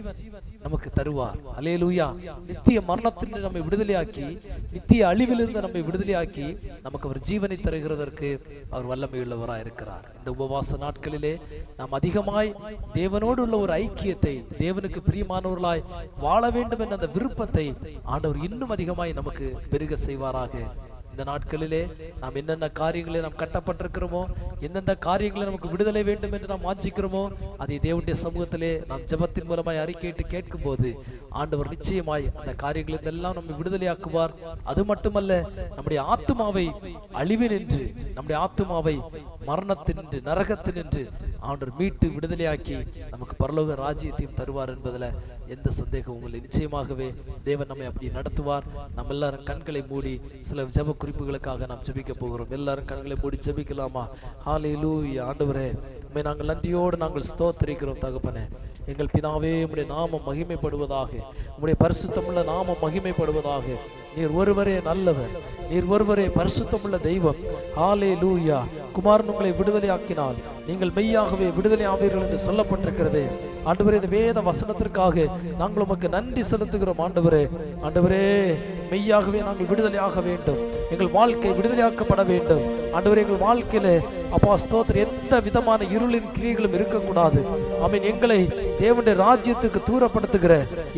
[SPEAKER 1] நமக்கு தருவார். அல்லேலூயா. நித்திய மரணத்திலிருந்து நம்மை விடுதலையாக்கி, நித்திய அழிவிலிருந்து நம்மை விடுதலையாக்கி நமக்கு அவர் ஜீவனை தருகிறதற்கு அவர் வல்லமையுள்ளவராய் இருக்கிறார். இந்த உபவாச நாட்களிலே நாம் அதிகமாய் தேவனோடு உள்ள ஒரு ஐக்கியத்தை, தேவனுக்கு பிரியமானவர்களாய் வாழ வேண்டும் என்ற அந்த விருப்பத்தை ஆண்டவர் இன்னும் அதிகமாய் நமக்கு பெருக செய்வாராக. இந்த நாட்களிலே நாம் என்னென்ன காரியங்களை நாம் கட்டப்பட்டிருக்கிறோமோ, எந்தெந்த காரியங்களை நமக்கு விடுதலை வேண்டும் என்று நாம் வாஞ்சிக்கிறோமோ, அதை தேவனுடைய சமூகத்திலே நாம் ஜெபத்தின் மூலமாய் அறிக்கையிட்டு கேட்கும் போது ஆண்டவர் நிச்சயமாய் அந்த காரியங்களிலெல்லாம் நம்மை விடுதலையாக்குவார். அது மட்டுமல்ல, நம்முடைய ஆத்துமாவை அழிவினின்று, நம்முடைய ஆத்துமாவை மரணத்தினின்று, நரகத்தினின்று ஆண்டவர் மீட்டு விடுதலையாக்கி நமக்கு பரலோக ராஜ்யத்தையும் தருவார் என்பதில் எந்த சந்தேகமும் இல்லை. நிச்சயமாகவே தேவன் நம்மை அப்படி நடத்துவார். நம்ம எல்லாரும் கண்களை மூடி சில ஜெப குறிப்புகளுக்காக நாம் ஜெபிக்க போகிறோம். எல்லாரும் கண்களை மூடி ஜெபிக்கலாமா? ஹல்லேலூயா. ஆண்டவரே, உம்மை நாங்கள் நன்றியோடு நாங்கள் ஸ்தோத்திரிக்கிறோம் தகப்பனே. எங்கள் பிதாவே, உம்முடைய நாமம் மகிமைப்படுவதாக, உம்முடைய பரிசுத்தமுள்ள நாமம் மகிமைப்படுவதாக. நீர் ஒருவரே நல்லவர், நீர் ஒருவரே பரிசுத்தமுள்ள தெய்வம். ஹல்லேலூயா. குமாரன் உங்களை விடுதலையாக்கினால் நீங்கள் மெய்யாகவே விடுதலை ஆவீர்கள் என்று சொல்லப்பட்டிருக்கிறது. ஆண்டவரே, இந்த வேத வசனத்திற்காக நாங்கள் உமக்கு நன்றி செலுத்துகிறோம். ஆண்டவரே, ஆண்டவரே, மெய்யாகவே நாங்கள் விடுதலையாக வேண்டும். எங்கள் வாழ்க்கை விடுதலையாக்கப்பட வேண்டும். ஆண்டவரே, எங்கள் வாழ்க்கையில அப்பா ஸ்தோத்திரம், எந்த விதமான இருளின் கிரியைகளும் இருக்கக்கூடாது. ஆமென். எங்களை தேவனுடைய ராஜ்யத்துக்கு தூரப்படுத்துகிற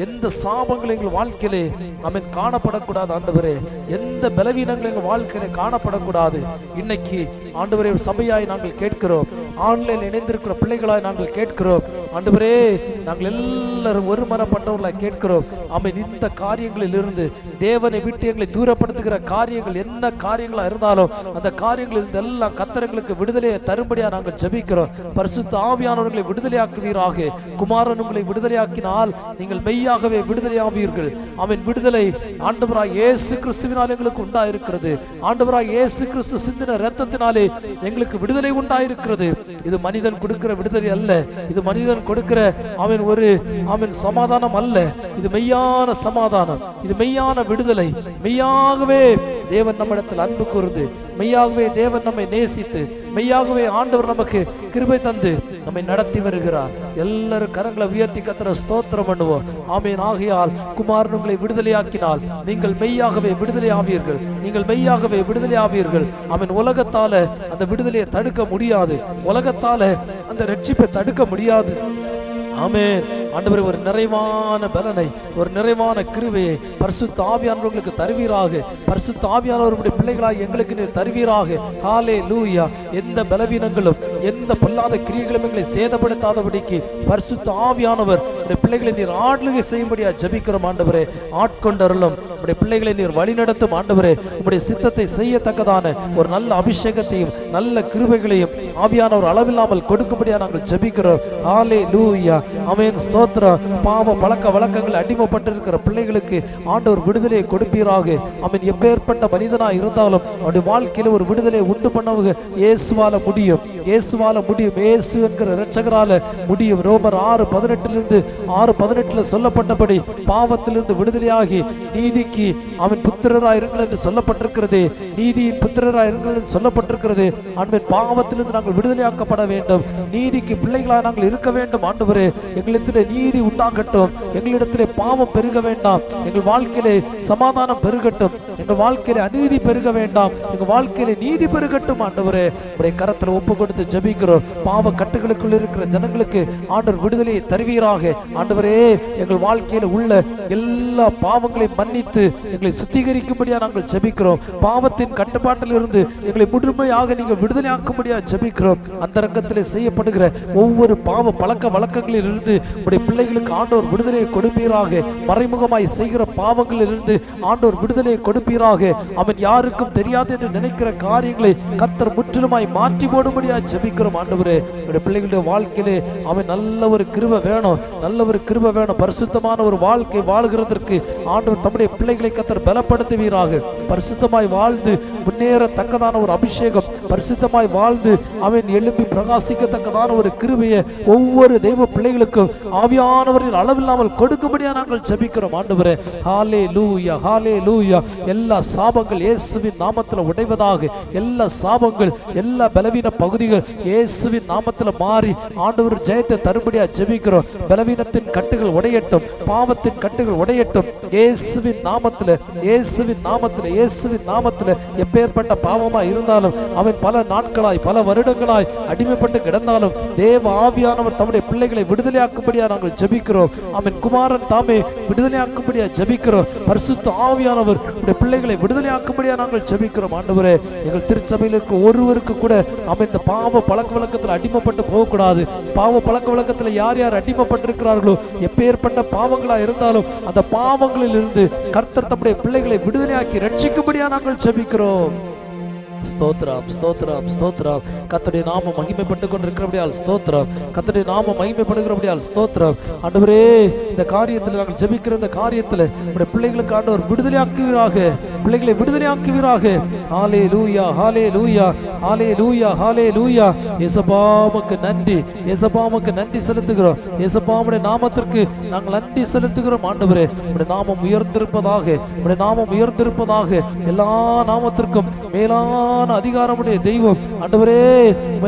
[SPEAKER 1] எந்த சாபங்களும் எங்கள் வாழ்க்கையிலே ஆமென் காணப்படக்கூடாது. ஆண்டவரே, எந்த பலவீனங்களும் எங்கள் வாழ்க்கையில காணப்படக்கூடாது. இன்னைக்கு ஆண்டவரே, சபையாய் நாங்கள் கேட்கிறோம், ஆன்லைன் இணைந்திருக்கிற பிள்ளைகளாய் நாங்கள் கேட்கிறோம். ஆண்டவரே, நாங்கள் எல்லாரும் ஒரு மனப்பட்டவர்களாய் கேட்கிறோம். ஆமென். இந்த காரியங்களில் இருந்து, தேவனை விட்டு எங்களை தூரப்படுத்துகிற காரியங்கள் என்ன காரியங்களா இருந்தாலும் அந்த காரியங்களில் இருந்து எல்லாம் கர்த்தருக்கு விடுதலையை தரும்படியா நாங்கள் ஜெபிக்கிறோம். பரிசுத்த ஆவியானவர்களை விடுதலையாக்குவீராக. குமாரன் உங்களை விடுதலையாக்கினால் நீங்கள் மெய்யாகவே விடுதலையாவீர்கள். ஆமென். விடுதலை ஆண்டவராய் இயேசு கிறிஸ்துவினால் எங்களுக்கு உண்டாயிருக்கிறது. ஆண்டவராய் இயேசு கிறிஸ்து சிந்தின இரத்தத்தினாலே எங்களுக்கு விடுதலை உண்டாயிருக்கிறது. இது மனிதன் கொடுக்கிற விடுதலை அல்ல. இது மனிதன் கொடுக்கிற அவன் ஒரு அவன் சமாதானம் அல்ல. இது மெய்யான சமாதானம், இது மெய்யான விடுதலை. மெய்யாகவே தேவன் நம்மிடத்தில் அன்பு கூர்ந்து, மெய்யாகவே தேவன் நம்மை நேசித்து, மெய்யாகவே ஆண்டவர் நமக்கு கிருபை தந்து நம்மை நடத்தி வருகிறார். எல்லாரும் கரங்களை உயர்த்தி கர்த்தரை ஸ்தோத்திரம் பண்ணுவோம். ஆமென். ஆகையால் குமாரன் உங்களை விடுதலையாக்கினால் நீங்கள் மெய்யாகவே விடுதலை ஆவீர்கள். நீங்கள் மெய்யாகவே விடுதலை ஆவீர்கள். ஆமென். உலகத்தால அந்த விடுதலையை தடுக்க முடியாது. உலகத்தால அந்த ரட்சிப்பை தடுக்க முடியாது. ஆமென். ஆண்டவரே, ஒரு நிறைவான பலனை, ஒரு நிறைவான கிருபையை பரிசுத்த ஆவியானவர்களுக்கு தருவீராக. பரிசுத்த ஆவியானவருடைய பிள்ளைகளாக எங்களுக்கு நீர் தருவீராக. ஹல்லேலூயா. எந்த பலவீனங்களும் எந்த பொல்லாத கிரியைகளும் எங்களை சேதப்படுத்தாதபடிக்கு பரிசுத்த ஆவியானவர் உடைய பிள்ளைகளை நீர் ஆளுகை செய்யும்படியா ஜெபிக்கிறோம். ஆண்டவரே, ஆட்கொண்டருளும். உடைய பிள்ளைகளை நீர் வழிநடத்தும். ஆண்டவரே, உடைய சித்தத்தை செய்யத்தக்கதான ஒரு நல்ல அபிஷேகத்தையும் நல்ல கிருபைகளையும் ஆவியானவர் அளவில்லாமல் கொடுக்கும்படியா நாங்கள் ஜெபிக்கிறோம். ஹல்லேலூயா. ஆமென். பாவ பழக்க வழக்கங்கள் அடிமைப்பட்டிருக்கிற பிள்ளைகளுக்கு ஆண்டவர் விடுதலையை கொடுப்பீராக. அவன் எப்பேற்பட்ட மனிதனாக இருந்தாலும் அவருடைய வாழ்க்கையில ஒரு விடுதலையை உண்டு பண்ணவங்க இயேசுவால முடியும். இயேசுவால முடியும். இயேசு என்கிற இரட்சகரால முடியும். ரோமர் 6:18 6:18 சொல்லப்பட்டபடி பாவத்திலிருந்து விடுதலையாகி நீதிக்கு அவன் புத்திரராய் இருங்கள் என்று சொல்லப்பட்டிருக்கிறது. நீதியின் புத்திரராய் இருங்கள் என்று சொல்லப்பட்டிருக்கிறது. அவன் பாவத்திலிருந்து நாங்கள் விடுதலையாக்கப்பட வேண்டும். நீதிக்கு பிள்ளைகளாக நாங்கள் இருக்க வேண்டும். ஆண்டவரே, எங்களிடத்திலே நீதி உண்டாகட்டும். எங்களிடத்திலே பாவம் பெருக வேண்டாம். எங்கள் வாழ்க்கையிலே சமாதானம் பெருகட்டும். எங்கள் வாழ்க்கையிலே அநீதி பெருக வேண்டாம். எங்கள் வாழ்க்கையிலே நீதி பெருகட்டும். ஆண்டவரே, உடைய கரத்தில் ஒப்பு கொடுத்து ஜெபிக்கிறோம். பாவ கட்டுகளுக்குள் இருக்கிற ஜனங்களுக்கு ஆண்டவர் விடுதலையை தருவீராக. ஆண்டவரே, எங்கள் வாழ்க்கையில உள்ள எல்லா பாவங்களையும் மன்னித்து எங்களை சுத்திகரிக்கும்படியா நாங்கள் ஜெபிக்கிறோம். பாவத்தின் கட்டுப்பாட்டில் இருந்து எங்களை முழுமையாக நீங்கள் விடுதலையாக்கும்படியா ஜெபிக்கிறோம். அந்த ரங்கத்திலே செய்யப்படுகிற ஒவ்வொரு பாவ பழக்க வழக்கங்களில் இருந்து உடைய பிள்ளைகளுக்கு ஆண்டவர் விடுதலையை கொடுப்பீராக. மறைமுகமாய் செய்கிற பாவங்களில் இருந்து ஆண்டவர் விடுதலையை கொடுப்பீராக. அவன் யாருக்கும் தெரியாது என்று நினைக்கிற காரியங்களை கர்த்தர் முற்றிலுமாய் மாற்றி போடும்படியா ஜெபிக்கிறோம். ஆண்டவரே, உடைய பிள்ளைகளுடைய வாழ்க்கையிலே அவன் நல்ல ஒரு கிருபை வேணும். நல்ல ஒரு கிருபை வேணும். பரிசுத்தமான ஒரு வாழ்க்கை வாழ்கிறதற்கு ஆண்டவர் தம்முடைய பிள்ளைகளை கர்த்தர் பலப்படுத்துவீராக. பரிசுத்தமாய் வாழ்ந்து முன்னேறத்தக்கதான ஒரு அபிஷேகம், பரிசுத்தமாய் வாழ்ந்து அவன் எழுப்பி பிரகாசிக்கத்தக்கதான ஒரு கிருபையை ஒவ்வொரு தெய்வ பிள்ளைகளுக்கும் ஆவியானவரின் அளவில்லாமல் கொடுக்கும்படியா நாங்கள் ஜெபிக்கிறோம். ஆண்டவரே, ஹல்லேலூயா. ஹல்லேலூயா. எல்லா சாபங்கள் இயேசுவின் நாமத்தில் உடைவதாக. எல்லா சாபங்கள், எல்லா பலவீன பகுதிகள் இயேசுவின் நாமத்தில் மாறி ஆண்டவர் ஜெயத்தை தரும்படியா ஜெபிக்கிறோம். பலவீனத்தின் கட்டுகள் உடையட்டும். பாவத்தின் கட்டுகள் உடையட்டும். இயேசுவின் நாமத்தில், இயேசுவின் நாமத்தில், இயேசுவின் நாமத்தில் எப்பேற்பட்ட பாவமா இருந்தாலும் அவன் பல நாட்களாய் பல வருடங்களாய் அடிமைப்பட்டு கிடந்தாலும் தேவ ஆவியானவர் தம்முடைய பிள்ளைகளை விடுதலையாக்கும்படியா நாங்கள் ஜெபிக்கிறோம். அவன் குமாரன் தாமே விடுதலையாக்கும்படியா ஜெபிக்கிறோம். பரிசுத்த ஆவியானவர் உடைய பிள்ளைகளை விடுதலையாக்கும்படியா நாங்கள் ஜெபிக்கிறோம். ஆண்டவரே, எங்கள் திருச்சபையில் இருக்க ஒருவருக்கு கூட அவன் இந்த பாவ பழக்க வழக்கத்தில் அடிமைப்பட்டு போகக்கூடாது. பாவ பழக்க வழக்கத்தில் யார் யார் அடிமைப்பட்டிருக்கிறார்களோ எப்பேற்பட்ட பாவங்களா இருந்தாலும் அந்த பாவங்களில் இருந்து கர்த்தர் தம்முடைய பிள்ளைகளை விடுதலையாக்கி ரட்சிக்கும்படியா நாங்கள் ஜெபிக்கிறோம். ஸ்தோத்திரம், ஸ்தோத்திரம், ஸ்தோத்திரம். கர்த்தருடைய நாமம் மகிமைப்பட்டு கொண்டிருக்கிறபடியால் ஸ்தோத்திரம். கர்த்தருடைய நாமம் மகிமைப்படுகிறபடியால் ஸ்தோத்திரம். ஆண்டவரே, இந்த காரியத்தில் நாங்கள் ஜெபிக்கிற இந்த காரியத்தில் உடைய பிள்ளைகளுக்கு ஆண்டவர் விடுதலையாக்குவீராக. பிள்ளைகளை விடுதலையாக்குவீராக. ஹல்லேலூயா. ஹல்லேலூயா. ஹல்லேலூயா. ஹல்லேலூயா. இயேசுவுக்கு நன்றி. இயேசுவுக்கு நன்றி செலுத்துகிறோம். இயேசுவுடைய நாமத்திற்கு நாங்கள் நன்றி செலுத்துகிறோம். ஆண்டவரே, உடைய நாமம் உயர்ந்திருப்பதாக. உடைய நாமம் உயர்ந்திருப்பதாக. எல்லா நாமத்திற்கும் மேலான அதிகாரமுடைய தெய்வம் ஆண்டவரே,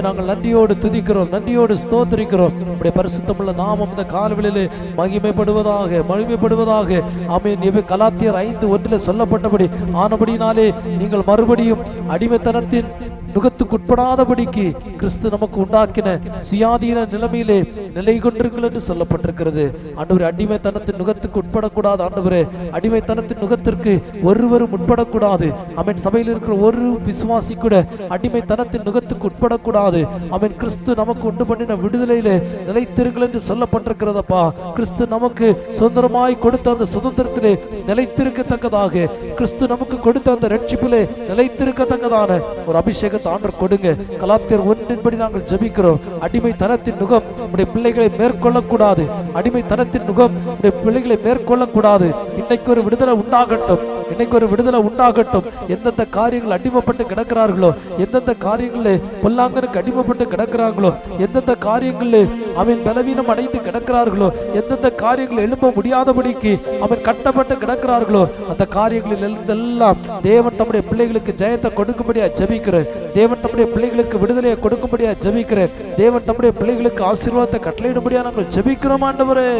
[SPEAKER 1] நாங்கள் நன்றியோடு துதிக்கிறோம், நன்றியோடு ஸ்தோத்திரிக்கிறோம். உடைய பரிசுத்தமுள்ள நாமம் இந்த காலவெளியிலே மகிமைப்படுவதாக, மகிமைப்படுவதாக. ஆமென். கலாத்தியர் 5:1 சொல்லப்பட்டபடி ஆனபடினாலே நீங்கள் மறுபடியும் அடிமைத்தனத்தின் நுகத்துக்குட்படாதபடிக்கு கிறிஸ்து நமக்கு உண்டாக்கின சுயாதீன நிலைமையிலே நிலை கொண்டிருங்கள் என்று சொல்லப்பட்டிருக்கிறது. ஆண்டவரே, அடிமைத்தனத்தின் நுகத்துக்கு உட்படக்கூடாது. ஆண்டவரே, அடிமைத்தனத்தின் நுகத்திற்கு ஒருவரும் உட்படக்கூடாது. அவன் சபையில் இருக்கிற ஒரு விசுவாசி கூட அடிமைத்தனத்தின் நுகத்துக்கு உட்படக்கூடாது. அவன் கிறிஸ்து நமக்கு உண்டு பண்ணின விடுதலையிலே நிலைத்திருங்கள் என்று சொல்லப்பட்டிருக்கிறதப்பா. கிறிஸ்து நமக்கு சுதந்திரமாய் கொடுத்த அந்த சுதந்திரத்திலே நிலைத்திருக்கத்தக்கதாக, கிறிஸ்து நமக்கு கொடுத்த அந்த ரட்சிப்பிலே நிலைத்திருக்கத்தக்கதான ஒரு அபிஷேகத்தை ஆண்டவர் கொடுங்க. கலாத்தியர் 1 நாங்கள் ஜெபிக்கிறோம். அடிமைத்தனத்தின் நுகம் உடைய பிள்ளைகளை மேற்கொள்ளக்கூடாது. அடிமைத்தனத்தின் நுகம் உடைய பிள்ளைகளை மேற்கொள்ளக்கூடாது. இன்னைக்கு ஒரு விடுதலை உண்டாகட்டும். இன்னைக்கு ஒரு விடுதலை உண்டாகட்டும். எந்தெந்த காரியங்கள் அடிமைப்பட்டு கிடக்கிறார்களோ, எந்தெந்த காரியங்களில் பொல்லாங்கனுக்கு அடிமைப்பட்டு கிடக்கிறார்களோ, எந்தெந்த காரியங்களில் அவன் பலவீனம் அடைந்து கிடக்கிறார்களோ, எந்தெந்த காரியங்கள் எழும்ப முடியாதபடிக்கு அவன் கட்டப்பட்டு கிடக்கிறார்களோ, அந்த காரியங்களில் எல்லாம் தேவன் தம்முடைய பிள்ளைகளுக்கு ஜெயத்தை கொடுக்கும்படியா ஜெபிக்கிறேன். தேவன் தம்முடைய பிள்ளைகளுக்கு விடுதலையை கொடுக்கும்படியா ஜெபிக்கிறேன். தேவன் தம்முடைய பிள்ளைகளுக்கு ஆசீர்வாதத்தை கட்டளையிடும்படியா நாங்கள் ஜெபிக்கிறோம் ஆண்டவரே.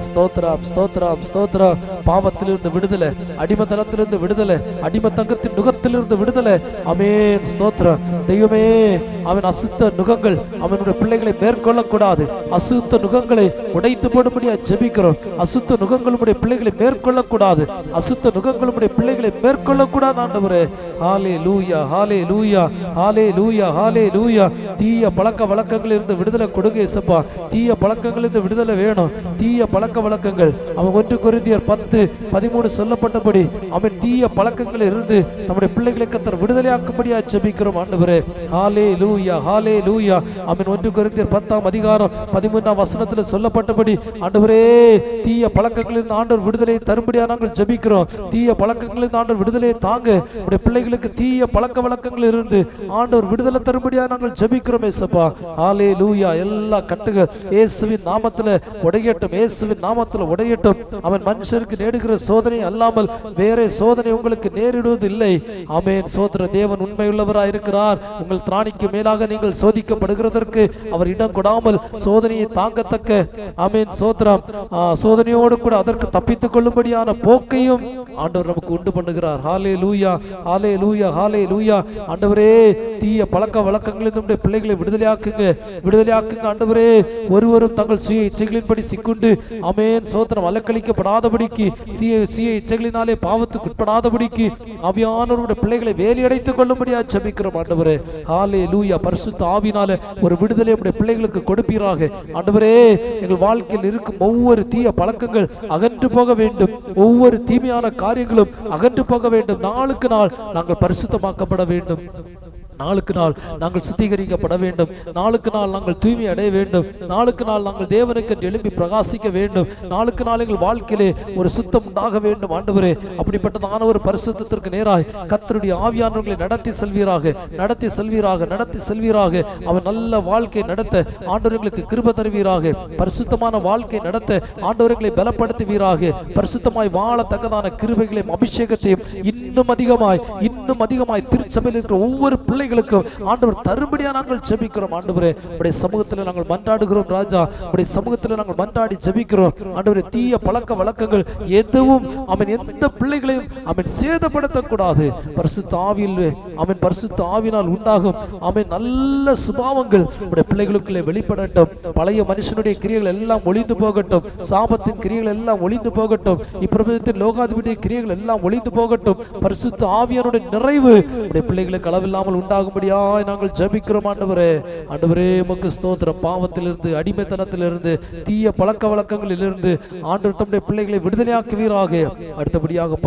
[SPEAKER 1] ஸ்தோத்திரம், ஸ்தோத்திரம், ஸ்தோத்திரம். பாவத்திலிருந்து விடுதலை, அடிமத்தனத்திலிருந்து விடுதலை, அடிமத்தங்கத்தின் நுகத்திலிருந்து விடுதலை. ஆமென், ஸ்தோத்திரம். தெய்வமே, அவன் அசுத்த நுகங்கள் அவனுடைய பிள்ளைகளை மேற்கொள்ளக்கூடாது. அசுத்த நுகங்களை உடைத்து போடும்படியா ஜெபிக்கிறோம். அசுத்த நுகங்களுடைய பிள்ளைகளை மேற்கொள்ளக்கூடாது. அசுத்த நுகங்களுடைய பிள்ளைகளை மேற்கொள்ளக்கூடாது ஆண்டவரே. ஹல்லேலூயா, ஹல்லேலூயா, ஹல்லேலூயா, ஹல்லேலூயா. தீய பழக்க வழக்கங்களிலிருந்து விடுதலை கொடுங்க இயேசுப்பா. தீய பழக்கங்களிலிருந்து விடுதலை வேணும். தீய பழக்க வழக்கங்கள் அவன் 1 கொரிந்தியர் 10:13 சொல்லப்பட்டபடி அவன் தீய பழக்கங்களில் இருந்து நம்முடைய பிள்ளைகளை கர்த்தர் விடுதலையாக்கும்படியா ஜெபிக்கிறோம் ஆண்டவரே. ஹல்லேலூயா, ஹல்லேலூயா. அவன் 1 கொரிந்தியர் 10:13 சொல்லப்பட்டபடி ஆண்டவரே, தீய பழக்கங்களில் ஆண்டவர் விடுதலையை தரும்படியா நாங்கள் ஜெபிக்கிறோம். தீய பழக்கங்களில் ஆண்டவர் விடுதலையை தாங்க. நம்முடைய பிள்ளைகளுக்கு தீய பழக்க வழக்கங்களில் இருந்து ஆண்டவர் விடுதலை தரும்படியா நாங்கள் ஜெபிக்கிறோம் இயேசுப்பா. ஹல்லேலூயா. எல்லா கட்டுகள் இயேசுவின் நாமத்தில் உடையட்டும், இயேசுவின் நாமத்தில் உடையட்டும். அவன் மனுஷருக்கு நேடுகிற சோதனை அல்லாமல் வேற சோதனை உங்களுக்கு நேரிடுவது இல்லை. ஆமென், சோதர. தேவன் உண்மையுள்ளவராய் இருக்கிறார். உங்கள் திராணிக்கு மேலாக நீங்கள் சோதிக்கப்படுகிறதற்கு அவர் இடம் கொடாமல் சோதனையை தாங்கத்தக்க, ஆமென், சோதரம், சோதனையோடு கூட அதற்கு தப்பித்துக் கொள்ளும்படியான போக்கையும் ஆண்டவர் நமக்கு உண்டு பண்ணுகிறார். ஹல்லேலூயா, ஹல்லேலூயா, ஹல்லேலூயா. ஆண்டவரே, தீய பழக்க வழக்கங்களில் நம்முடைய பிள்ளைகளை விடுதலையாக்குங்க, விடுதலையாக்குங்க ஆண்டவரே. ஒருவரும் தங்கள் சுய இச்சைகளின்படி சிக்குண்டு, ஆமென், சோதரம், அலக்களிக்கப்படாதபடிக்கு, சுய இச்சைகளினாலே பாவத்துக்கு உட்படாதபடிக்கு ஆவியானவருடைய பிள்ளைகளை வேலையடைத்துக் கொள்ளும்படியா ஜெபிக்கிறோம் ஆண்டவரே. ஹல்லேலூயா. பரிசுத்த ஆவியினால ஒரு விடுதலை நம்முடைய பிள்ளைகளுக்கு கொடுப்பீராக ஆண்டவரே. எங்கள் வாழ்க்கையில் இருக்கும் ஒவ்வொரு தீய பழக்கங்கள் அகன்று போக வேண்டும். ஒவ்வொரு தீமையான காரியங்களும் அகன்று போக வேண்டும். நாளுக்கு நாள் நாங்கள் பரிசுத்தமாக்கப்பட வேண்டும். நாளுக்கு நாள் நாங்கள் சுத்திகரிக்கப்பட வேண்டும். நாளுக்கு நாள் நாங்கள் தூய்மை அடைய வேண்டும். நாளுக்கு நாள் நாங்கள் தேவனுக்கு எழுப்பி பிரகாசிக்க வேண்டும். நாளுக்கு நாள் எங்கள் வாழ்க்கையிலே ஒரு சுத்தம் உண்டாக வேண்டும் ஆண்டவரே. அப்படிப்பட்டதான ஒரு பரிசுத்தத்திற்கு நேராய் கர்த்தருடைய ஆவியானவர்களை நடத்தி செல்வீராக, நடத்தி செல்வீராக, நடத்தி செல்வீராக. அவன் நல்ல வாழ்க்கை நடத்த ஆண்டவர்களுக்கு கிருபை தருவீராக. பரிசுத்தமான வாழ்க்கை நடத்த ஆண்டவர்களை பலப்படுத்துவீராக. பரிசுத்தமாய் வாழத்தக்கதான கிருபைகளையும் அபிஷேகத்தையும் இன்னும் அதிகமாய் திருச்சபையில் இருக்கிற ஒவ்வொரு பிள்ளை ஆண்டவர் தரும்படியா நாங்கள் ஜெபிக்கிறோம் ஆண்டவரே. உடைய சமூகத்தில் நாங்கள் மன்றாடுகிறோம் ராஜா. உடைய சமூகத்தில் நாங்கள் மன்றாடி ஜெபிக்கிறோம் ஆண்டவரே. தீய பழக்க வழக்கங்கள் எதுவும் அவன் எந்த பிள்ளைகளையும் அவன் சேதப்படுத்தக்கூடாது. பரிசுத்த ஆவியில் அவன் பரிசுத்த ஆவினால் உண்டாகும் அவன் நல்ல சுபாவங்கள் உடைய பிள்ளைகளுக்குள்ளே வெளிப்படட்டும். பழைய மனுஷனுடைய கிரியைகள் எல்லாம் ஒளிந்து போகட்டும். சாபத்தின் கிரியைகள் எல்லாம் ஒளிந்து போகட்டும். இப்பிரபஞ்சத்தின் லோகாதிபதிய கிரியைகள் எல்லாம் ஒளிந்து போகட்டும். பரிசுத்த ஆவியானுடைய நிறைவு உடைய பிள்ளைகளுக்கு அளவில்லாமல் உண்டாகும்படியாய் நாங்கள் ஜெபிக்கிறோம் ஆண்டவரே. ஆண்டவரே, உமக்கு ஸ்தோத்திரம். பாவத்திலிருந்து, அடிமைத்தனத்திலிருந்து, தீய பழக்க வழக்கங்களிலிருந்து ஆண்டவர் தம்முடைய பிள்ளைகளை விடுதலையாக்குவீராக. அடுத்தபடியாக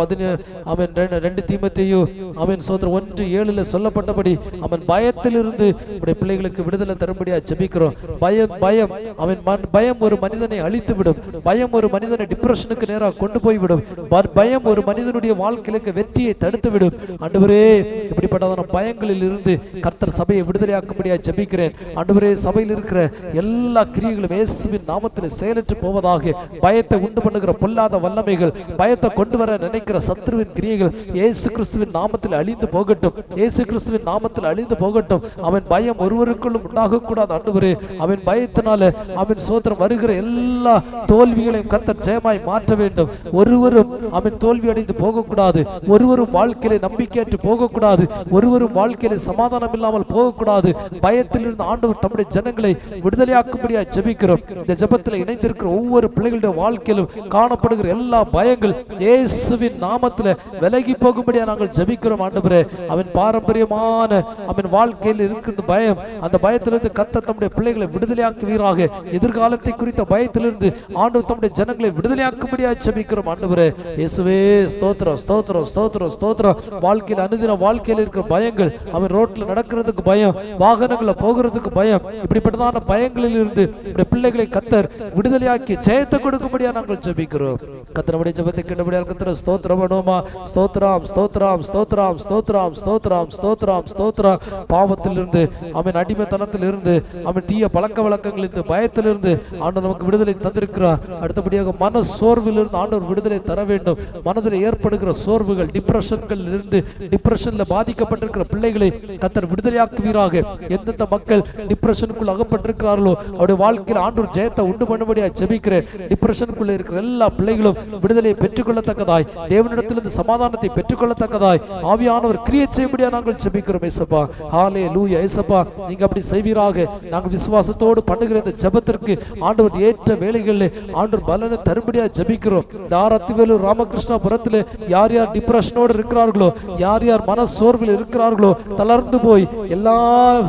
[SPEAKER 1] 2 தீமோத்தேயு அவன் சோதரம் 1:7 சொல்லப்பட்டபடி அவன் பயத்திலிருந்து உடைய பிள்ளைகளுக்கு விடுதலை தரும்படியா ஜெபிக்கிறோம். பயம் ஒரு மனிதனை அழித்து விடும். பயம் ஒரு மனிதனை டிப்ரெஷனுக்கு நேராக கொண்டு போய்விடும். பயம் ஒரு மனிதனுடைய வாழ்க்கைக்கு வெற்றியை தடுத்து விடும். ஆண்டவரே, இப்படிப்பட்டதான பயங்களில் இருந்து கர்த்தர் சபையை விடுதலையாக்கும்படியா ஜெபிக்கிறேன் ஆண்டவரே. சபையில் இருக்கிற எல்லா கிரியைகளும் இயேசுவின் நாமத்தில் செயலற்று போவதாக. பயத்தை உண்டு பண்ணுகிற பொல்லாத வல்லமைகள், பயத்தை கொண்டு வர நினைக்கிற சத்துருவின் கிரியைகள் இயேசு கிறிஸ்துவின் நாமத்தில் அழிந்து போகட்டும். இயேசு கிறிஸ்துவின் நாமத்தில் அழிந்து போகட்டும். அவன் பயம் ஒருவருக்குள்ளும் உண்டாக கூடாது ஆண்டவரே. அவன் பயத்தினால அவன் சோதரம் வருகிற எல்லா தோல்விகளையும் கர்த்தர் ஜெயமாய் மாற்ற வேண்டும். ஒருவரும் அவன் தோல்வி அடைந்து போகக்கூடாது. ஒருவரும் வாழ்க்கையில நம்பிக்கையற்று போகக்கூடாது. ஒருவரும் வாழ்க்கையில சமாதானம் இல்லாமல் போகக்கூடாது. பயத்திலிருந்து ஆண்டவர் தம்முடைய ஜனங்களை விடுதலையாக்கும்படியா ஜெபிக்கிறோம். இந்த ஜெபத்தில் இணைந்திருக்கிற ஒவ்வொரு பிள்ளைகளுடைய வாழ்க்கையிலும் காணப்படுகிற எல்லா பயங்கள் இயேசுவின் நாமத்தில் விலகி போகும்படியா நாங்கள் ஜெபிக்கிறோம் ஆண்டவரே. அவன் பாரம்பரியமான அவன் வாழ்க்கையில் இருக்கிற பயம், அந்த பயத்திலிருந்து கர்த்தர் தம்முடைய பிள்ளைகளை விடுதலையாக்குவீராக. எதிர்காலத்தை குறித்த பயத்திலிருந்து ஆண்டவர் தம்முடைய ஜனங்களை விடுதலையாக்கும்படியா ஜெபிக்கிறோம் ஆண்டவரே. இயேசுவே, ஸ்தோத்திரம், ஸ்தோத்திரம், ஸ்தோத்திரம், ஸ்தோத்திரம். வாழ்க்கையில் அனுதின வாழ்க்கையில் இருக்கிற பயங்கள், அவன் ரோட்ல நடக்கிறதுக்கு பயம், வாகனங்களை போகிறதுக்கு பயம், இப்படிப்பட்டதான பயங்களில் இருந்து பிள்ளைகளை கத்தர் விடுதலையாக்கி ஜெயத்தை கொடுக்கும்படியா நாங்கள் ஜெபிக்கிறோம். கத்தருடைய ஜெபத்தை கேட்டபடியால் கத்தர் ஸ்தோத்திரம் பண்ணுவோமா? ஸ்தோத்திரம் ஸ்தோத்திரம் ஸ்தோத்திரம் ஸ்தோத்திரம் ஸ்தோத்திரம் ஸ்தோத்திரம் ஸ்தோத்திரம். பாவத்திலிருந்து, அவன் அடிமைத்தனத்தில் இருந்து, அவன் தீய பழக்க வழக்கங்களிலிருந்து, பயத்திலிருந்து ஆண்டவர் நமக்கு விடுதலை தந்திருக்கிறார். அடுத்தபடியாக மன சோர்விலிருந்து ஆண்டவர் விடுதலை தர வேண்டும். மனதில் ஏற்படுகிற சோர்வுகள், டிப்ரெஷன்கள் இருந்து, டிப்ரெஷன்ல பாதிக்கப்பட்டிருக்கிற பிள்ளைகளை கத்தர் விடுதலையாக்குவீராக. எந்தெந்த மக்கள் டிப்ரெஷனுக்குள் அகப்பட்டிருக்கிறார்களோ அவருடைய வாழ்க்கையில் ஆண்டவர் ஜெயத்தை உண்டு பண்ணும்படியா ஜெபிக்கிறேன். டிப்ரெஷனுக்குள்ள இருக்கிற எல்லா பிள்ளைகளும் விடுதலையை பெற்றுக்கொள்ளத்தக்கதாய், தேவனிடத்திலிருந்து சமாதானத்தை பெற்றுக்கொள்ளத்தக்கதாய் ஆவியானவர் கிரியை செய்யும்படியா நாங்கள் ஜெபிக்கிறோம். ஏசப்பா, ஹல்லேலூயா. ஏசப்பா, நீங்க அப்படி செய்வீராக. நாங்கள் விசுவாசத்தோடு பண்ணுகிற இந்த ஜெபத்திற்கு ஆண்டவர் ஏற்ற வேளைகளில் ஆண்டவர் பலனை தரும்படியா ஜெபிக்கிறோம். தாரத்திவேலூர் ராமகிருஷ்ணபுரத்தில் யார் யார் டிப்ரெஷனோடு இருக்கிறார்களோ, யார் யார் மன சோர்வில் இருக்கிறார்களோ, தளர்ந்து போய் எல்லா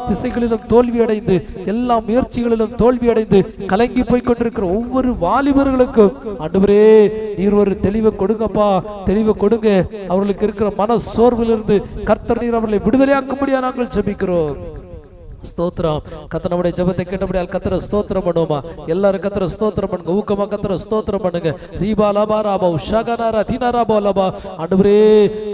[SPEAKER 1] திசைகளிலும் தோல்வி அடைந்து, எல்லா முயற்சிகளிலும் தோல்வி அடைந்து கலங்கி போய் கொண்டிருக்கிற ஒவ்வொரு வாலிபர்களுக்கும் ஆண்டவரே நீர் ஒரு தெளிவை கொடுங்கப்பா, தெளிவை கொடுங்க. அவர்களுக்கு இருக்கிற மன சோர்விலிருந்து கர்த்தர் நீர் அவர்களை விடுதலையாக்கும்படியா நாங்கள் ஜெபிக்கிறோம். ஸ்தோத்திரம். கர்த்தர் நம்முடைய ஜெபத்தை கேட்டபடியால் கர்த்தரை ஸ்தோத்திரம் பண்ணுவோமா? எல்லாரும் கர்த்தரை ஸ்தோத்திரம் பண்ணுங்க. ஊக்கமா கர்த்தரை ஸ்தோத்திரம் பண்ணுங்க. ரீபா லபா ராபா உஷகனாரா தீனாராபா லபா. ஆண்டவரே,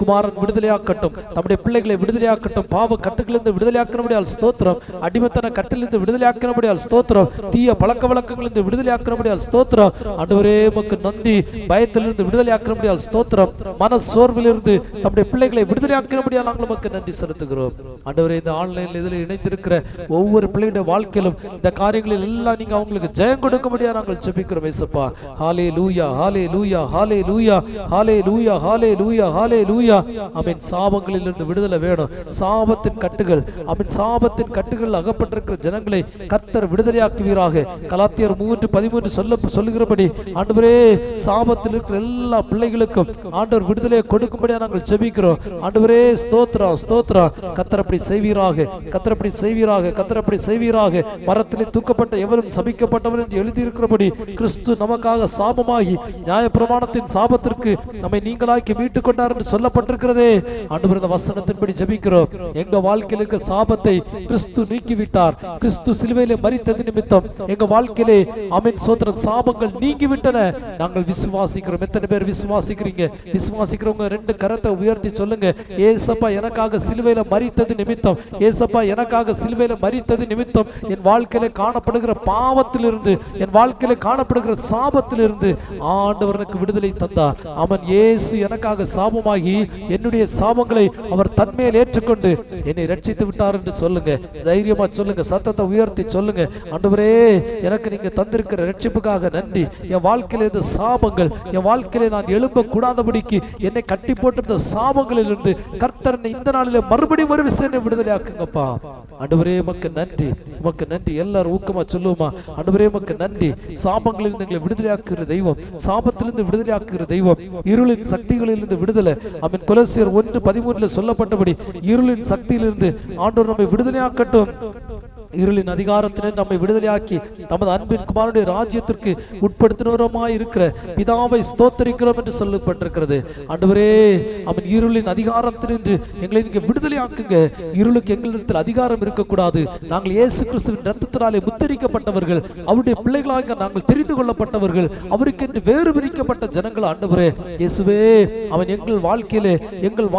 [SPEAKER 1] குமாரன் விடுதலையாக்கட்டும், நம்முடைய பிள்ளைகளை விடுதலையாக்கட்டும். பாவ கட்டுகளிலிருந்து விடுதலையாக்கினபடியால் ஸ்தோத்திரம். அடிமைத்தன கட்டிலிருந்து விடுதலையாக்கினபடியால் ஸ்தோத்திரம். தீய பழக்க வழக்கங்களிலிருந்து விடுதலையாக்கினபடியால் ஸ்தோத்திரம். ஆண்டவரே, உமக்கு நன்றி. பயத்திலிருந்து விடுதலையாக்கினபடியால் ஸ்தோத்திரம். மன சோர்விலிருந்து நம்முடைய பிள்ளைகளை விடுதலையாக்கினபடியால் நாங்கள் உமக்கு நன்றி செலுத்துகிறோம். ஆண்டவரே, இந்த ஆன்லைனில் இதில் இணைந்திருக்கிற ஒவ்வொரு பிள்ளையுடைய வாழ்க்கையிலும் இந்த காரியங்களில் எல்லாம் நீங்க அவங்களுக்கு ஜெயம் கொடுக்கும்படியா நாங்கள் ஜெபிக்கிறோம். ஏசப்பா, ஹல்லேலூயா ஹல்லேலூயா ஹல்லேலூயா ஹல்லேலூயா ஹல்லேலூயா ஹல்லேலூயா. ஆமென். சாபங்களிலிருந்து விடுதலை வேணும். சாபத்தின் கட்டுகள், ஆமென், சாபத்தின் கட்டுகள் அகப்பட்டிருக்கிற ஜனங்களை கர்த்தர் விடுதலையாக்குவீராக. கலாத்தியர் 3:13 சொல்லுகிறபடி ஆண்டவரே, சாபத்தில் இருக்கிற எல்லா பிள்ளைகளுக்கும் ஆண்டவர் விடுதலையை கொடுக்கும்படியா நாங்கள் ஜெபிக்கிறோம். ஆண்டவரே, ஸ்தோத்திரம் ஸ்தோத்திரம். கர்த்தர் அப்படி செய்வீராக, கர்த்தர் அப்படி செய்வீராக, கர்த்தர் அப்படி செய்வீராக. மரத்திலே தூக்கப்பட்ட எவரும் சபிக்கப்பட்டவர் என்று எழுதியிருக்கிறபடி கிறிஸ்து நமக்காக சாபமாகி நியாயப்பிரமாணத்தின் சாபத்திற்கு நம்மை நீங்களாக்கி மீட்டுக் கொண்டார் என்று சொல்லப்பட்டிருக்கிறதே. ஆண்டவர், இந்த வசனத்தின்படி ஜெபிக்கிறோம். எங்க வாழ்க்கையில் இருக்க சாபத்தை கிறிஸ்து நீக்கிவிட்டார். கிறிஸ்து சிலுவையிலே மரித்தது நிமித்தம் எங்க வாழ்க்கையிலே ஆமென் ஸ்தோத்திரம் சாபங்கள் நீங்கிவிட்டன. நாங்கள் விசுவாசிக்கிறோம். எத்தனை பேர் விசுவாசிக்கிறீங்க? விசுவாசிக்கிறவங்க ரெண்டு கரத்தை உயர்த்தி சொல்லுங்க. ஏசப்பா, எனக்காக சிலுவையில மரித்தது நிமித்தம், ஏசப்பா எனக்காக சிலுவையில மரித்தது நிமித்தம் என் வாழ்க்கையில காணப்படுகிற பாவத்திலிருந்து, என் வாழ்க்கையில காணப்படுகிற சாபத்திலிருந்து ஆண்டவர் எனக்கு விடுதலை தந்தார். அவன் இயேசு எனக்காக சாபமாகி என்னுடைய சாபங்களை அவர் தன்மேல் ஏற்றுக்கொண்டு என்னை ரட்சித்து விட்டார் என்று சொல்லுங்க. தைரியமா சொல்லுங்க, சத்தத்தை உயர்த்தி சொல்லுங்க. ஆண்டவரே, எனக்கு நீங்க தந்திருக்கிற ரட்சிப்புக்காக நன்றி. என் வாழ்க்கையில இந்த சாபங்கள், என் வாழ்க்கையில நான் எழும்ப கூடாதபடிக்கு என்னை கட்டி போட்டிருந்த சாபங்களிலிருந்து கர்த்தர் இந்த நாளிலே மறுபடியும் ஒரு விஷயம் விடுதலையாக்குங்கப்பா. ஆண்டவரே, உமக்கு நன்றி, உமக்கு நன்றி. எல்லாரும் ஊக்கமா சொல்லுவோமா? ஆண்டவரே, உமக்கு நன்றி. சாபங்களிலிருந்து எங்களை விடுதலையாக்குகிற தெய்வம், சாபத்திலிருந்து விடுதலையாக்குகிற தெய்வம், இருளின் சக்திகளிலிருந்து விடுதலை. ஆமென். கொலோசியர் 1:13 சொல்லப்பட்டபடி இருளின் சக்தியிலிருந்து ஆண்டவர் நம்மை விடுதலையாக்கட்டும். இருளின் அதிகாரத்தினர் நம்மை விடுதலையாக்கி தமது அன்பின் குமாரனுடைய ராஜ்யத்திற்கு உட்படுத்தினவருமாய் இருக்கிற பிதாவை ஸ்தோத்தரிக்கிறோம் என்று சொல்லப்பட்டிருக்கிறது. ஆண்டவரே, அவன் இருளின் அதிகாரத்திலிருந்து எங்களை நீங்க விடுதலையாக்குங்க. இருளுக்கு எங்களிடத்தில் அதிகாரம் இருக்கக்கூடாது. நாங்கள் இயேசு கிறிஸ்துவின் ரத்தத்தினாலே முத்தரிக்கப்பட்டவர்கள், அவருடைய பிள்ளைகளாக நாங்கள் தெரிந்து கொள்ளப்பட்டவர்கள், அவருக்கு என்று வேறு பிரிக்கப்பட்ட ஜனங்கள். ஆண்டவரே இயேசுவே, அவன் எங்கள்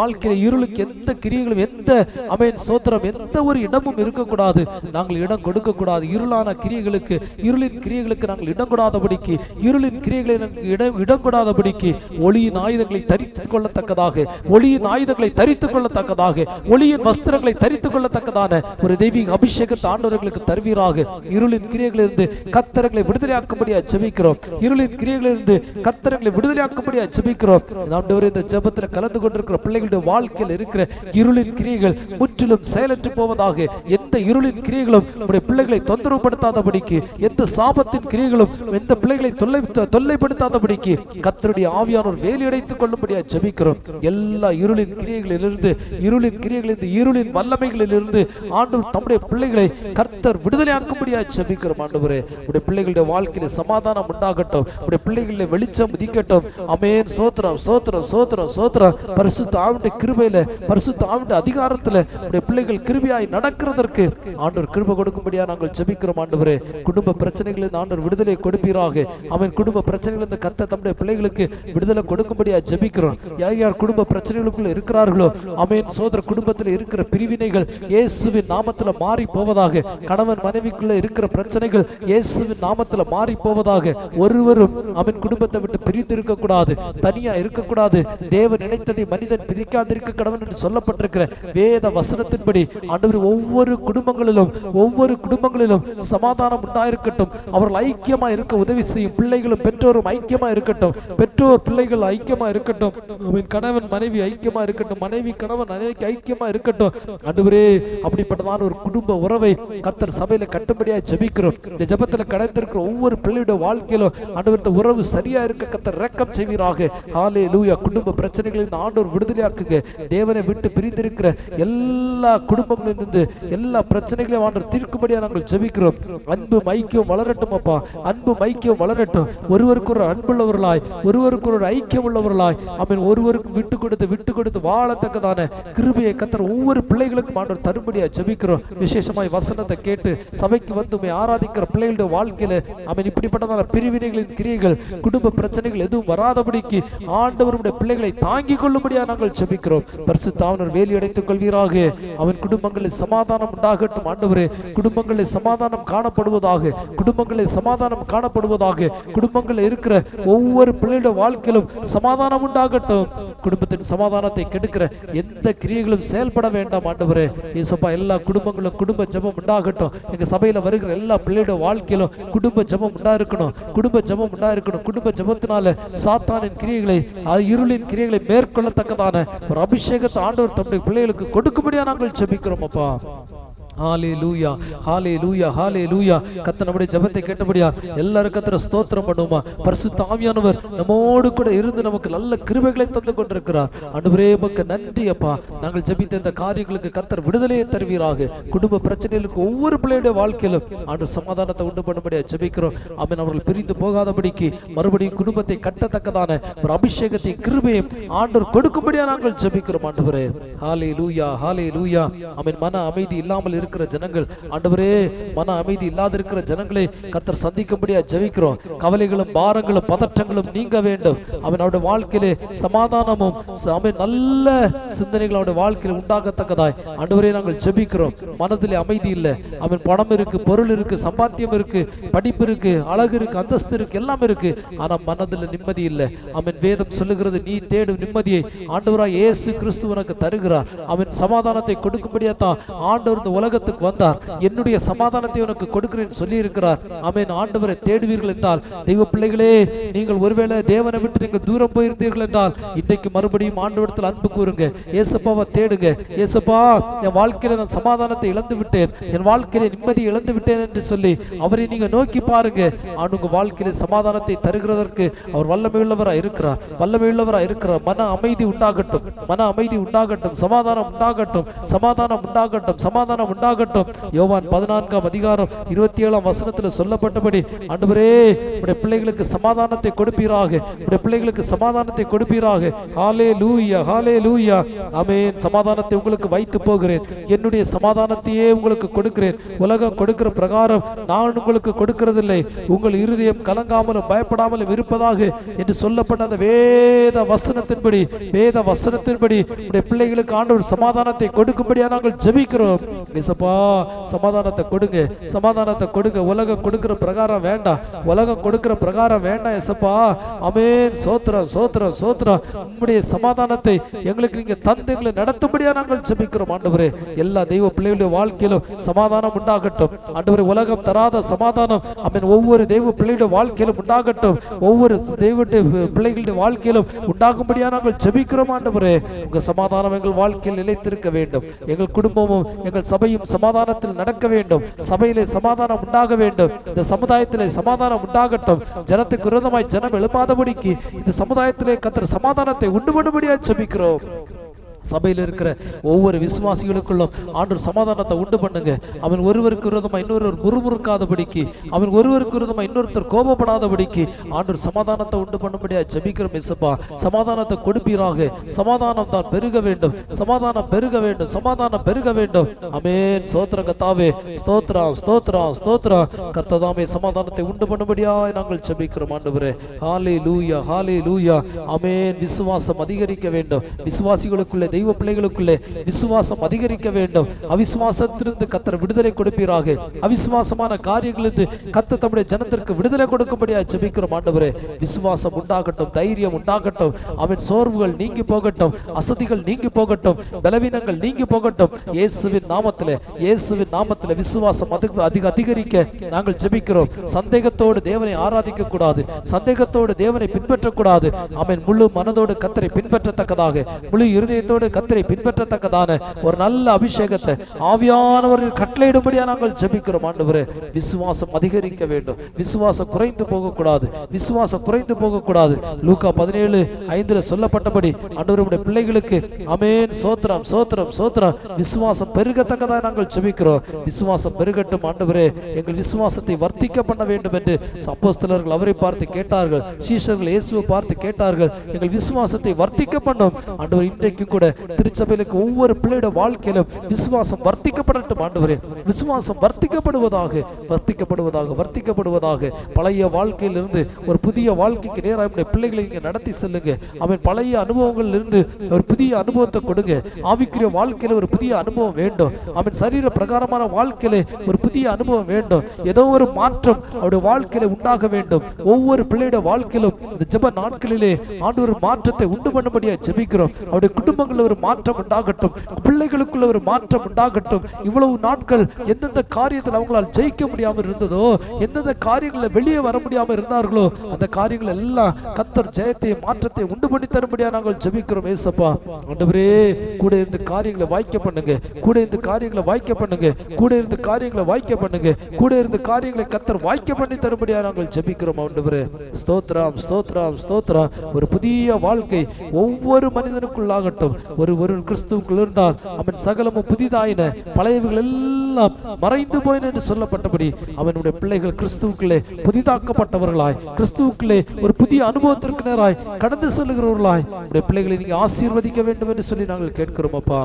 [SPEAKER 1] வாழ்க்கையிலே இருளுக்கு எந்த கிரியைகளும், எந்த ஆமென் ஸ்தோத்திரம், எந்த ஒரு இடமும் இருக்கக்கூடாது. நாங்கள் இடம் கொடுக்க கூடாது. இருளான கிரியைகளுக்கு, இருளின் கிரியைகளுக்கு நாங்கள் இடம் கொடாதபடிக்கு, இருளின் கிரியைகளை இடம் கொடாதபடிக்கு ஒளியின் ஆயுதங்களை தரித்துக் கொள்ளத்தக்கதாக, ஒளியின் ஆயுதங்களை தரித்துக் கொள்ளத்தக்கதாக, ஒளியின் வஸ்திரங்களை தரித்துக் கொள்ளத்தக்கதான ஒரு தெய்வீக அபிஷேகத்தை ஆண்டவர்களுக்கு தருவீராக. இருளின் கிரியைகளிலிருந்து கர்த்தர்களை விடுதலையாக்கும்படியா ஜெபிக்கிறோம். இருளின் கிரியைகளிலிருந்து கர்த்தர்களை விடுதலையாக்கும்படியா ஜெபிக்கிறோம். ஆண்டவரே, இந்த ஜெபத்தில் கலந்து கொண்டிருக்கிற பிள்ளைகளுடைய வாழ்க்கையில் இருக்கிற இருளின் கிரியைகள் முற்றிலும் செயலற்று போவதாக. எந்த இருளின் கிரியைகள் கிரியைகளும் உடைய பிள்ளைகளை தொந்தரவுபடுத்தாதபடிக்கு, எந்த சாபத்தின் கிரியைகளும் எந்த பிள்ளைகளை தொல்லைப்படுத்தாதபடிக்கு கர்த்தருடைய ஆவியானவர் வேலியடைத்துக் கொள்ளும்படியா ஜெபிக்கிறோம். எல்லா இருளின் கிரியைகளிலிருந்து, இருளின் வல்லமைகளிலிருந்து ஆண்டவர் தம்முடைய பிள்ளைகளை கர்த்தர் விடுதலையாக்கும்படியா ஜெபிக்கிறோம். ஆண்டவரே, உடைய பிள்ளைகளுடைய வாழ்க்கையில சமாதானம் உண்டாகட்டும், உடைய பிள்ளைகளில் வெளிச்சம் உதிக்கட்டும். ஆமென். சோத்திரம் சோத்திரம் சோத்திரம் சோத்திரம். பரிசுத்த ஆவியுடைய கிருபையில, பரிசுத்த ஆவியுடைய அதிகாரத்துல உடைய பிள்ளைகள் கிருபையாய் நடக்கிறதற்கு ஆண்டவர் கிருபை கொடுக்கும்படியா நாங்கள் ஜெபிக்கிறோம். ஆண்டவரே, குடும்ப பிரச்சனைகளில் ஆண்டவர் விடுதலை கொடுப்பீராக. அவன் குடும்ப பிரச்சனைகள் இந்த கர்த்தர் தம்முடைய பிள்ளைகளுக்கு விடுதலை கொடுக்கும்படியா ஜெபிக்கிறோம். யார் யார் குடும்ப பிரச்சனைகளுக்குள்ள இருக்கிறார்களோ, ஆமென், சோதர குடும்பத்தில் இருக்கிற பிரிவினைகள் இயேசுவின் நாமத்தில் மாறி போவதாக. கணவன் மனைவிக்குள்ள இருக்கிற பிரச்சனைகள் இயேசுவின் நாமத்தில் மாறி போவதாக. ஒருவரும் அவன் குடும்பத்தை விட்டு பிரித்து இருக்கக்கூடாது, தனியா இருக்கக்கூடாது. தேவன் நினைத்ததை மனிதன் பிரிக்காதிருக்க கடவன் என்று சொல்லப்பட்டிருக்கிற வேத வசனத்தின்படி ஆண்டவர் ஒவ்வொரு குடும்பங்களிலும் சமாதானம் உண்டாயிருக்கட்டும். அவர்கள் ஐக்கியமா இருக்க உதவி செய்யும். பிள்ளைகளும் பெற்றோரும் ஐக்கியமா இருக்கட்டும், பெற்றோர் பிள்ளைகள் ஐக்கியமா இருக்கட்டும், கணவன் மனைவி ஐக்கியமா இருக்கட்டும், மனைவி கணவன் ஐக்கியமா இருக்கட்டும். ஆண்டவரே, அப்படிப்பட்டதான ஒரு குடும்ப உறவை கர்த்தர் சபையில கட்டும்படியா ஜெபிக்கிறோம். இந்த ஜெபத்துல கடந்திருக்கிற ஒவ்வொரு பிள்ளையுடைய வாழ்க்கையிலும் ஆண்டவர் இந்த உறவு சரியா இருக்க கர்த்தர் இரக்கம் செய்வீராக. ஹல்லேலூயா. குடும்ப பிரச்சனைகளை இந்த ஆண்டவர் விடுதலையாக்குங்க. தேவனை விட்டு பிரிந்திருக்கிற எல்லா குடும்பங்களிலிருந்து எல்லா பிரச்சனைகளையும் ஆண்டவர் தீர்க்கும்படியா நாங்கள் ஜெபிக்கிறோம். அன்பு ஐக்கியம் வளரட்டும் அப்பா, அன்பு ஐக்கியம் வளரட்டும். ஒருவருக்கு ஒரு அன்புள்ளவர்களாய், ஒருவருக்கு ஒரு ஐக்கியம் உள்ளவர்களாய், அவன் ஒருவருக்கு விட்டு கொடுத்து வாழத்தக்கதான கிருபையை கர்த்தர் ஒவ்வொரு பிள்ளைகளுக்கும் ஆண்டவர் தரும்படியா ஜெபிக்கிறோம். விசேஷமாய் வசனத்தை கேட்டு சபைக்கு வந்து ஆராதிக்கிற பிள்ளைகளுடைய வாழ்க்கையில அவன் இப்படிப்பட்டதான பிரிவினைகளின் கிரியைகள், குடும்ப பிரச்சனைகள் எதுவும் வராதபடிக்கு ஆண்டவருடைய பிள்ளைகளை தாங்கிக் கொள்ளும்படியா நாங்கள் ஜெபிக்கிறோம். பரிசுத்த ஆவியானவர் வேலி அடைத்துக் கொள்வீராக. அவன் குடும்பங்களில் சமாதானம் உண்டாகட்டும். ஆண்டவரே, குடும்பங்களில் சமாதானம் காணப்படுவதாக, குடும்பங்களில் சமாதானம் காணப்படுவதாக. குடும்பங்களில் இருக்கிற ஒவ்வொரு பிள்ளைகளுடைய வாழ்க்கையிலும் சமாதானம் உண்டாகட்டும். குடும்பத்தின் சமாதானத்தை கெடுக்கிற எந்த கிரியைகளும் செயல்பட வேண்டாம். ஆண்டவரே இயேசுப்பா, எல்லா குடும்பங்களும் குடும்ப ஜெபம் உண்டாகட்டும். எங்க சபையில வருகிற எல்லா பிள்ளையோட வாழ்க்கையிலும் குடும்ப ஜெபம் உண்டாயிருக்கணும், குடும்ப ஜெபம் உண்டாயிருக்கணும். குடும்ப ஜெபத்தினால சாத்தானின் கிரியைகளை, இருளின் கிரியைகளை மேற்கொள்ளத்தக்கதான ஒரு அபிஷேகத்தை ஆண்டவர் தம்முடைய பிள்ளைகளுக்கு கொடுக்கும்படியா நாங்கள் ஜெபிக்கிறோம் அப்பா. ஹல்லேலூயா, ஹல்லேலூயா, ஹல்லேலூயா. கர்த்தர் நம்முடைய ஜெபத்தை கேட்டபடியா எல்லாரும் கர்த்தரை ஸ்தோத்திரம் பண்ணுவோமா. பரிசுத்த ஆவியானவர் நம்மோடு கூட இருந்து நமக்கு நல்ல கிருபைகளை தந்து கொண்டிருக்கிறார். ஆண்டவரே, உமக்கு நன்றி அப்பா. நாங்கள் ஜெபித்த இந்த காரியங்களுக்கு கர்த்தர் விடுதலையை தருவீராக. குடும்ப பிரச்சனைகளுக்கு ஒவ்வொரு பிள்ளையுடைய வாழ்க்கையிலும் ஆண்டவர் சமாதானத்தை உண்டு பண்ணும்படியா ஜெபிக்கிறோம். ஆமென். அவர்கள் பிரிந்து போகாதபடிக்கு மறுபடியும் குடும்பத்தை கட்டத்தக்கதான ஒரு அபிஷேகத்தை கிருபையை ஆண்டவர் கொடுக்கும்படியா நாங்கள் ஜெபிக்கிறோம். ஆண்டவரே, ஹல்லேலூயா, ஹல்லேலூயா. ஆமென். மன அமைதி இல்லாமல் இருக்கிற ஜனங்கள், ஆண்டவரே, மன அமைதி இல்லாத இருக்கிற ஜனங்களை கர்த்தர் சந்திக்கும்படியா ஜெபிக்கிறோம். கவலைகளும் பாரங்களும் பதற்றங்களும் நீங்க வேண்டும். அவனுடைய வாழ்க்கையிலே சமாதானமும் நல்ல சிந்தனைகள் அவனுடைய வாழ்க்கையில் உண்டாகத்தக்கதாய் ஆண்டவரே நாங்கள் ஜெபிக்கிறோம். மனதிலே அமைதி இல்லை. அவன் பணம் இருக்கு, பொருள் இருக்கு, சம்பாத்தியம் இருக்கு, படிப்பு இருக்கு, அழகு இருக்கு, அந்தஸ்து இருக்கு, எல்லாம் இருக்கு. ஆனா மனதில் நிம்மதி இல்லை. அவன் வேதம் சொல்லுகிறது, நீ தேடும் நிம்மதியை ஆண்டவராய் இயேசு கிறிஸ்து உனக்கு தருகிறார். அவன் சமாதானத்தை கொடுக்கும்படியா தான் ஆண்டவர் இந்த உலகத்துக்கு வந்தார். என்னுடைய சமாதானத்தை உனக்கு கொடுக்கிறேன் சொல்லி இருக்கிறார். ஆமென். ஆண்டவரை தேடுவீர்கள் என்றால், தெய்வ பிள்ளைகளே, நீங்கள் ஒருவேளை தேவனை விட்டு நீங்கள் தூரம் போயிருந்தீர்கள் என்றால் இன்றைக்கு மறுபடியும் ஆண்டவரத்தில் அன்பு கூறுங்க. இயேசுப்பாவை தேடுங்க. இயேசுப்பா, என் வாழ்க்கையில நான் சமாதானத்தை இழந்து விட்டேன், என் வாழ்க்கையில நிம்மதி இழந்து விட்டேன் என்று சொல்லி அவரை நீங்க நோக்கி பாருங்க. உங்க வாழ்க்கையில சமாதானத்தை தருகிறதற்கு அவர் வல்லமையுள்ளவராய் இருக்கிறார், வல்லமையுள்ளவராய் இருக்கிறார். மன அமைதி உண்டாகட்டும், மன அமைதி உண்டாகட்டும், சமாதானம் உண்டாகட்டும், சமாதானம் உண்டாகட்டும், சமாதானம் உண்டாகட்டும். யோவான் 14:27 சொல்லப்பட்டபடி ஆண்டவரே, உடைய பிள்ளைகளுக்கு சமாதானத்தை கொடுப்பீராக, உடைய பிள்ளைகளுக்கு சமாதானத்தை கொடுப்பீராக. ஹல்லேலூயா, ஹல்லேலூயா. ஆமென். சமாதானத்தை உங்களுக்கு வைத்து போகிறேன், என்னுடைய சமாதானத்தையே உங்களுக்கு கொடுக்கிறேன். உலகம் கொடுக்கிற பிரகாரம் நான் உங்களுக்கு கொடுக்கிறதில்லை. உங்கள் இருதயம் கலங்காமலும் பயப்படாமலும் இருப்பதாக என்று சொல்லப்பட்ட அந்த வேத வசனத்தின்படி, வேத வசனத்தின்படி உடைய பிள்ளைகளுக்கு ஆண்டவர் சமாதானத்தை கொடுக்கும்படியா நாங்கள் ஜெபிக்கிறோம். இயேசுப்பா, சமாதானத்தை கொடுங்க, சமாதானத்தை கொடுங்க. உலகம் கொடுக்கிற பிரகாரம் வேண்டாம், உலகம் கொடுக்கிற பிரகாரம் வேண்டாம் இயேசுப்பா. ஆமென். சோத்திரம், சோத்திரம், சோத்திரம். உம்முடைய சமாதானத்தை எங்களுக்கு நீங்க தந்தைகளை நடத்தும்படியா நாங்கள் ஜெபிக்கிறோம். ஆண்டவரே, எல்லா தெய்வ பிள்ளைகளுடைய வாழ்க்கையிலும் சமாதானம் உண்டாகட்டும். ஆண்டவரே, உலகம் தராத சமாதானம் ஆமென் ஒவ்வொரு தெய்வ பிள்ளைகளுடைய வாழ்க்கையிலும் உண்டாகட்டும். ஒவ்வொரு தெய்வ பிள்ளைகளுடைய வாழ்க்கையிலும் உண்டாகும்படியா நாங்கள் ஜெபிக்கிறோம். ஆண்டவரே, உங்க சமாதானம் எங்கள் வாழ்க்கையில் நிலைத்திருக்க வேண்டும். எங்கள் குடும்பமும் எங்கள் சபையும் சபையும் சமாதானத்தில் நடக்க வேண்டும். சபையிலே சமாதானம் உண்டாக வேண்டும். இந்த சமுதாயத்திலே சமாதானம் உண்டாகட்டும். ஜனத்துக்கு விரோதமாய் ஜனம் எழுப்பாதபடிக்கு இந்த சமுதாயத்திலே கர்த்தர் சமாதானத்தை உண்டு பண்ணும்படியாக ஜெபிக்கிறோம். சபையில் இருக்கிற ஒவ்வொரு விசுவாசிகளுக்குள்ளும் ஆண்டவர் சமாதானத்தை உண்டு பண்ணுங்க. அவன் ஒருவருக்கு விரோதமா இன்னொருவர் முறுமுறுக்காதபடிக்கு, அவன் ஒருவருக்கு விரோதமா இன்னொருத்தர் கோபப்படாதபடிக்கு ஆண்டவர் சமாதானத்தை உண்டு பண்ணும்படியா ஜெபிக்கிறோம். இயேசுப்பா, சமாதானத்தை கொடுப்பீராக. சமாதானம் தான் பெருக வேண்டும், சமாதானம் பெருக வேண்டும், சமாதானம் பெருக வேண்டும். ஆமென். ஸ்தோத்திரம் கர்த்தாவே, ஸ்தோத்திரம் ஸ்தோத்திரம் ஸ்தோத்திரம். கர்த்ததாமே சமாதானத்தை உண்டு பண்ணும்படியாய் நாங்கள் ஜெபிக்கிறோம் ஆண்டவரே. ஹல்லேலூயா ஹல்லேலூயா. ஆமென். விசுவாசம் அதிகரிக்க வேண்டும். விசுவாசிகளுக்குள்ளே, தெய்வ பிள்ளைகளுக்குள்ளே விசுவாசம் அதிகரிக்க வேண்டும். அவிசுவாசத்திலிருந்து கர்த்தர் விடுதலை கொடுப்பீராக. அவிசுவாசமான காரியங்களிலிருந்து கர்த்தர் தம்முடைய ஜனத்திற்கு விடுதலை கொடுக்கும்படியாக ஜெபிக்கிறோம் ஆண்டவரே. விசுவாசம் உண்டாகட்டும், தைரியம் உண்டாகட்டும். அவன் சோர்வுகள் நீங்கி போகட்டும், அசதிகள் நீங்கி போகட்டும், பலவீனங்கள் நீங்கி போகட்டும். இயேசுவின் நாமத்திலே, இயேசுவின் நாமத்திலே விசுவாசம் அதிகரிக்க நாங்கள் ஜெபிக்கிறோம். சந்தேகத்தோடு தேவனை ஆராதிக்க கூடாது, சந்தேகத்தோடு தேவனை பின்பற்றக்கூடாது. அவன் முழு மனதோடு கர்த்தரை பின்பற்றத்தக்கதாக, முழு இருதயத்தோடு கர்த்தரை பின்பற்றத்தக்கதான ஒரு நல்ல அபிஷேகத்தை ஆவியானவரின் கட்டளையிடும்படியா நாங்கள் ஜெபிக்கிறோம் ஆண்டவரே. விசுவாசம் அதிகரிக்க வேண்டும். விசுவாசம் குறைந்து போகக்கூடாது, விசுவாசம் குறைந்து போகக்கூடாது. லூக்கா 17:5 சொல்லப்பட்டபடி ஆண்டவருடைய பிள்ளைகளுக்கு ஆமென் சோத்திரம் சோத்திரம் சோத்திரம் விசுவாசம் பெருகத்தக்கதாக நாங்கள் ஜெபிக்கிறோம். விசுவாசம் பெருகட்டும் ஆண்டவரே. எங்கள் விசுவாசத்தை வர்த்திக்க பண்ண வேண்டும் என்று அப்போஸ்தலர்கள் அவரை பார்த்து கேட்டார்கள். சீஷர்கள் இயேசுவை பார்த்து கேட்டார்கள், எங்கள் விசுவாசத்தை வர்த்திக்க பண்ணும் ஆண்டவர். இன்றைக்கு கூட திருச்சபையிலுக்கு ஒவ்வொரு பிள்ளையோட வாழ்க்கையிலும் விசுவாசம் வர்த்திக்கப்படட்டும் ஆண்டவரே. விசுவாசம் வர்த்திக்கப்படுவதாக, வர்த்திக்கப்படுவதாக, வர்த்திக்கப்படுவதாக. பழைய வாழ்க்கையிலிருந்து ஒரு புதிய வாழ்க்கைக்கு நேராக பிள்ளைகளை இங்கே நடத்தி செல்லுங்க. அவன் பழைய அனுபவங்களில் இருந்து ஒரு புதிய அனுபவத்தை கொடுங்க. ஆவிக்குரிய வாழ்க்கையில ஒரு புதிய அனுபவம் வேண்டும். அவன் சரீர பிரகாரமான வாழ்க்கையில ஒரு புதிய அனுபவம் வேண்டும். ஏதோ ஒரு மாற்றம் அவருடைய வாழ்க்கையில உண்டாக வேண்டும். ஒவ்வொரு பிள்ளையோட வாழ்க்கையிலும் இந்த ஜெப நாட்களிலே ஆண்டவர் மாற்றத்தை உண்டு பண்ணும்படியா ஜெபிக்கிறோம். அவருடைய குடும்பங்களில் ஒரு மாற்றம் உண்டாகட்டும், பிள்ளைகளுக்குள்ள ஒரு மாற்றம் உண்டாகட்டும். இவ்வளவு நாட்கள் எந்தெந்த காரியத்தில் அவங்களால் ஜெயிக்க முடியாமல் இருந்ததோ, எந்தெந்த காரியங்களில் வெளியே வர முடியாமல் இருந்தார்களோ, அந்த காரியங்கள் எல்லாம் கர்த்தர் ஜெயத்தை மாற்றத்தை உண்டு பண்ணி தரும்படியா நாங்கள் ஜெபிக்கிறோம். ஏசப்பா ஆண்டவரே, கூட இருந்து காரியங்களை வாய்க்க பண்ணுங்க, கூட இருந்து காரியங்களை வாய்க்க பண்ணுங்க, கூட இருந்து காரியங்களை வாய்க்க பண்ணுங்க, கூட இருந்து காரியங்களை கர்த்தர் வாய்க்க பண்ணி தரும்படியா நாங்கள் ஜெபிக்கிறோம் ஆண்டவரே. ஸ்தோத்திரம் ஸ்தோத்திரம் ஸ்தோத்திரம். ஒரு புதிய வாழ்க்கை ஒவ்வொரு மனிதனுக்குள்ளாகட்டும். ஒரு கிறிஸ்துவுக்குள் இருந்தால் அவன் சகலமும் புதிதாயின, பழையவைகள் எல்லாம் மறைந்து போயின என்று சொல்லப்பட்டபடி அவனுடைய பிள்ளைகள் கிறிஸ்துவுக்குள்ளே புதிதாக்கப்பட்டவர்களாய், கிறிஸ்துவுக்குள்ளே ஒரு புதிய அனுபவத்திற்கு நேராய் கடந்து செல்லுகிறவர்களாய் உடைய பிள்ளைகளை நீங்க ஆசீர்வதிக்க வேண்டும் என்று சொல்லி நாங்கள் கேட்கிறோம் அப்பா.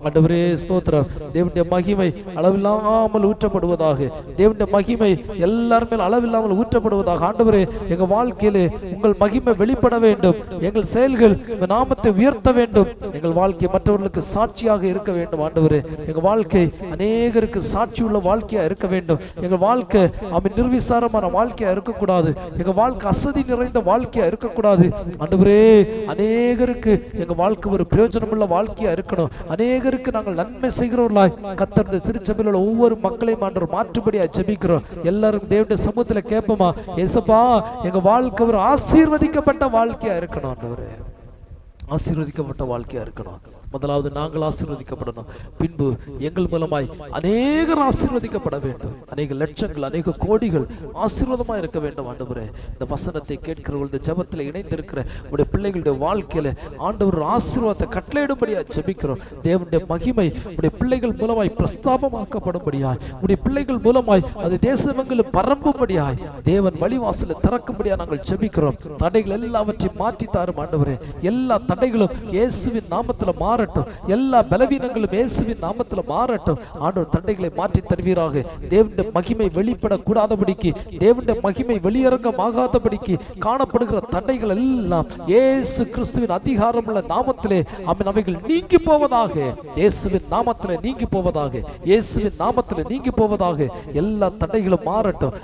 [SPEAKER 1] ஆண்டவரே ஸ்தோத்திரம். தேவனுடைய மகிமை அளவில்லாமல் ஊற்றப்படுவதாக, தேவனுடைய மகிமை எல்லாரும் மேல் அளவில்லாமல் ஊற்றப்படுவதாக. ஆண்டவரே, எங்க வாழ்க்கையிலே உங்கள் மகிமை வெளிப்பட வேண்டும். எங்கள் செயல்கள் உங்க நாமத்தை உயர்த்த வேண்டும். எங்கள் வாழ்க்கை மற்றவர்களுக்கு சாட்சியாக இருக்க வேண்டும் ஆண்டவரே. எங்க வாழ்க்கை அநேகருக்கு சாட்சி உள்ள வாழ்க்கையா இருக்க வேண்டும். எங்க வாழ்க்கை நிர்விசாரமான வாழ்க்கையா இருக்கக்கூடாது. எங்க வாழ்க்கை அசதி நிறைந்த வாழ்க்கையா இருக்கக்கூடாது ஆண்டவரே. அநேகருக்கு எங்க வாழ்க்கை ஒரு பிரயோஜனம் உள்ள வாழ்க்கையா இருக்கணும். அநேகருக்கு நாங்கள் நன்மை செய்கிறவர்களாய் கர்த்தர் திருச்சபையில் உள்ள ஒவ்வொரு மக்களையும் ஆண்டவர் மாற்றும்படியா ஜெபிக்கிறோம். எல்லாரும் தேவனுடைய சமூகத்துல கேட்போமா, ஏசப்பா எங்க வாழ்க்கை ஒரு ஆசீர்வதிக்கப்பட்ட வாழ்க்கையா இருக்கணும் ஆண்டவரே. ஆசீர்வதிக்கப்பட்ட வாழ்க்கையா இருக்கணும். முதலாவது நாங்கள் ஆசீர்வதிக்கப்படணும், பின்பு எங்கள் மூலமாய் அநேகர் ஆசீர்வதிக்கப்பட வேண்டும். அநேக லட்சங்கள், அநேக கோடிகள் ஆசீர்வாதமா இருக்க வேண்டும் ஆண்டவரே. இந்த வசனத்தை கேட்கிறவர்கள், இந்த ஜெபத்தில் இணைந்திருக்கிற உடைய பிள்ளைகளுடைய வாழ்க்கையில ஆண்டவர் ஆசீர்வாதத்தை கட்டளையிடும்படியா ஜெபிக்கிறோம். தேவனுடைய மகிமை உடைய பிள்ளைகள் மூலமாய் பிரஸ்தாபமாக்கப்படும்படியாய், உடைய பிள்ளைகள் மூலமாய் அது தேசமெங்கிலும் பரம்பும்படியாய், தேவன் வழிவாசலை திறக்கும்படியா நாங்கள் ஜெபிக்கிறோம். தடைகள் எல்லாவற்றையும் மாற்றி தாரும் ஆண்டவரே. எல்லா தடைகளும் இயேசுவின் நாமத்துல மாறட்டும். எல்லா பலவீனங்களும் இயேசுவின் நாமத்துல மாறட்டும். ஆண்டவர் தடைகளை மாற்றி தருவீராக. தேவனுடைய மகிமை வெளிப்படக்கூடாதபடிக்கு, தேவனுடைய மகிமை வெளியரங்கமாகாதபடிக்கு காணப்படுகிற தடைகள் எல்லாம் இயேசு கிறிஸ்துவின் அதிகாரமுள்ள நாமத்திலே அவைகள் நீங்கி போவதாக. இயேசுவின் நாமத்திலே நீங்கி போவதாக. இயேசுவின் நாமத்திலே நீங்கி போவதாக. எல்லா தடைகளும் மாறட்டும்.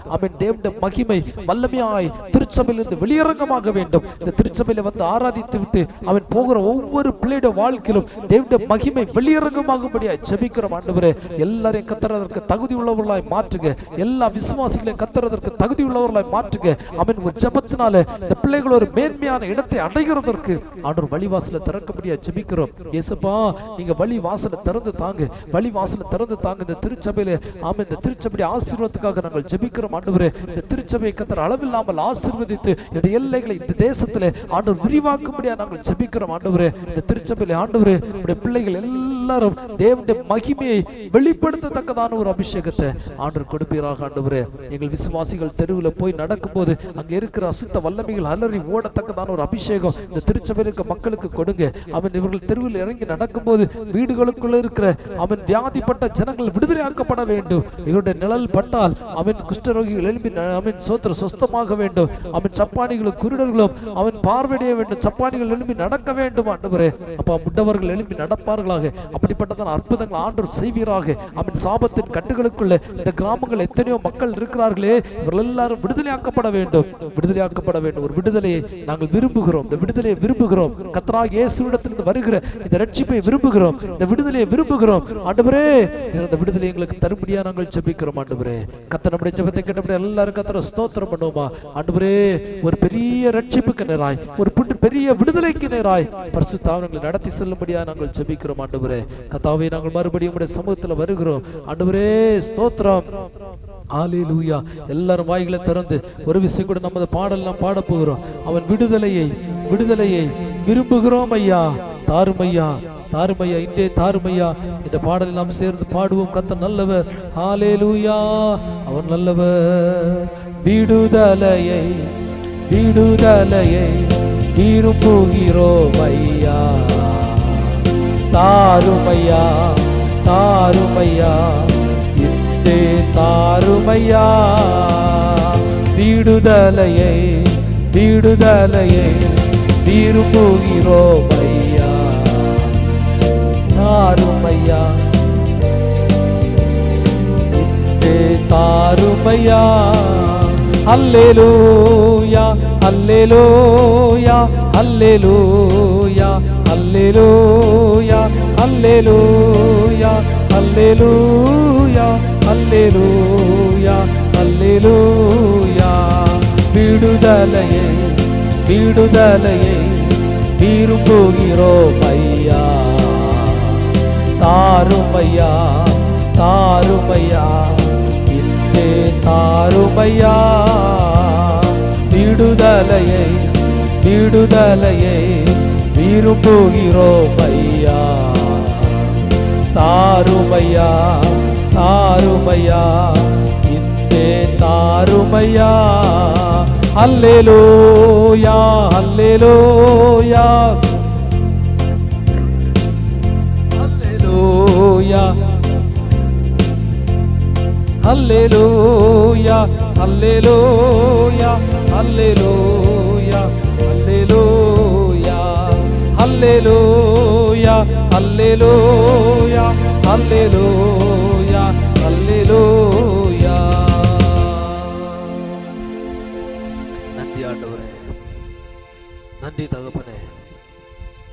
[SPEAKER 1] தேவனுடைய மகிமை வல்லமையாய் திருச்சபையிலிருந்து வெளியரங்கமாக வேண்டும். இந்த திருச்சபையில வந்து ஆராதித்து விட்டு அவன் போகிற ஒவ்வொரு பிள்ளையுடைய வாழ்க்கையிலும் தேவனுடைய மகிமை வெளியரங்கமாகும்படியாய் ஜெபிக்கிறோம் ஆண்டவரே. எல்லாரையும் கத்தறதற்கு தகுதி உள்ளவர்களாய் மாற்றுங்க. எல்லா விசுவாசிகளையும் கத்தறதற்கு தகுதி உள்ளவர்களாய் மாற்றுங்க. அவன் ஒரு ஜெபத்தினால இந்த பிள்ளைகள் ஒரு மேன்மையான இடத்தை அடைகிறதற்கு ஆண்டவர் வழிவாசலை திறக்கபடியா ஜெபிக்கிறோம். இயேசுப்பா, நீங்க வழி வாசலை திறந்து தாங்க, வழி வாசலை திறந்து தாங்க. இந்த திருச்சபையில ஆமென், இந்த திருச்சபையுடைய ஆசீர்வாதத்துக்காக நாங்கள் ஜெபிக்கிறோம் ஆண்டவரே. இந்த திருச்சபையை கத்தர் அளவில்லாமல் ஆசீர்வதித்து இந்த எல்லைகளை இந்த தேசத்திலே ஆண்டவர் விரிவாக்கும்படியா நாங்கள் ஜெபிக்கிறோம் ஆண்டவரே. இந்த திருச்சபையில ஆண்டவரே, உடைய பிள்ளைகள் எல்லாரும் தேவனுடைய மகிமையை வெளிப்படுத்தத்தக்கதான ஒரு அபிஷேகத்தை ஆண்டவர் கொடுப்பீராக ஆண்டவரே. எங்கள் விசுவாசிகள் தெருவில் போய் நடக்கும்போது அங்க இருக்கிற அசுத்த வல்லமைகள் அலறி ஓடத்தக்கதான ஒரு அபிஷேகம் இந்த திருச்சபையில் இருக்க மக்களுக்கு கொடுங்க. அவன் இவர்கள் தெருவில் இறங்கி நடக்கும்போது வீடுகளுக்குள்ள இருக்கிற அவன் வியாதிப்பட்ட ஜனங்கள் விடுதலையாக்கப்பட வேண்டும். இவருடைய நிழல் பட்டால் அவன் குஷ்டரோகிகள் எழுப்பி அவன் சோத்திர சொஸ்தமாக வேண்டும். அவன் சப்பானிகளும் குருடர்களும் அவன் பார்வையிட வேண்டும். சப்பானிகள் எழுப்பி நடக்க வேண்டும் ஆண்டவரே. அப்பா, முட்டவர்கள் எழுப்பி நடப்பார்களாக. அப்படிப்பட்டதான அற்புதங்கள் ஆண்டவர் செய்வீராக. அவன் சாபத்தின் கட்டுகளுக்குள்ள இந்த கிராமங்கள் எத்தனையோ மக்கள் இருக்கிறார்களே, இவர்கள் எல்லாரும் விடுதலையாக்கப்பட வேண்டும், விடுதலையாக்கப்பட வேண்டும். ஒரு விடுதலையை நாங்கள் விரும்புகிறோம். இந்த விடுதலையை விரும்புகிறோம். கர்த்தராகிய இயேசுவிடத்திலிருந்து வருகிற இந்த ரட்சிப்பை விரும்புகிறோம். இந்த விடுதலையை விரும்புகிறோம் ஆண்டவரே. இந்த விடுதலை எங்களுக்கு தரும்படியா நாங்கள் ஜெபிக்கிறோம் ஆண்டவரே. கர்த்தர் நம்முடைய ஜெபத்தை கேட்டபடி எல்லாரும் கர்த்தரை ஸ்தோத்திரம் பண்ணுவோமா ஆண்டவரே. ஒரு பெரிய ரட்சிப்புக்கு நேராய், ஒரு பெரிய விடுதலைக்கு நேராய் பரிசுத்த ஆவியானவரை நடத்தி செல்லும்படியா நாங்கள் ஜெபிக்கிறோம் ஆண்டவரே. கர்த்தாவே, நாங்கள் மறுபடியும் உம்முடைய சமூகத்தில் வருகிறோம் ஆண்டவரே. ஸ்தோத்திரம், ஹல்லேலூயா. எல்லாரும் வாய்களை திறந்து ஒரு விஷயம் கூட நமது பாடல் நாம் பாட போகிறோம். அவன் விடுதலையை விரும்புகிறோம் ஐயா, தாருமையா தாருமையா, இன்றே தாருமையா. இந்த பாடலை நாம் சேர்ந்து பாடுவோம். கர்த்தர் நல்லவர், ஹல்லேலூயா, அவன் நல்லவர். விடுதலையை விரும்புகிறோம் ஐயா, தாருமையா இன்றே தாருமையா. விடுதலையை விரும்புகிறோம் ஐயா, தாருமையா இன்றே தாருமையா. அல்லேலூயா அல்லேலூயா அல்லேலூயா அல்லேலூயா அல்லேலூயா அல்லேலூயா அல்லேலூயா அல்லேலூயா. விடுதலையை விரும்புகிறோம் ஐயா, தாருமையா இன்றே தாருமையா. விடுதலையை விரும்புகிறோம் ஐயா, தாருமையா இன்றே தாருமையா. அல்லேலூயா அல்லேலூயா அல்லேலூயா அல்லேலூயா அல்லேலூயா அல்லேலூயா அல்லேலூயா அல்லேலூயா அல்லேலூயா அல்லேலூயா அல்லேலூயா. நன்றி ஆண்டவரே, நன்றி தகப்பனே.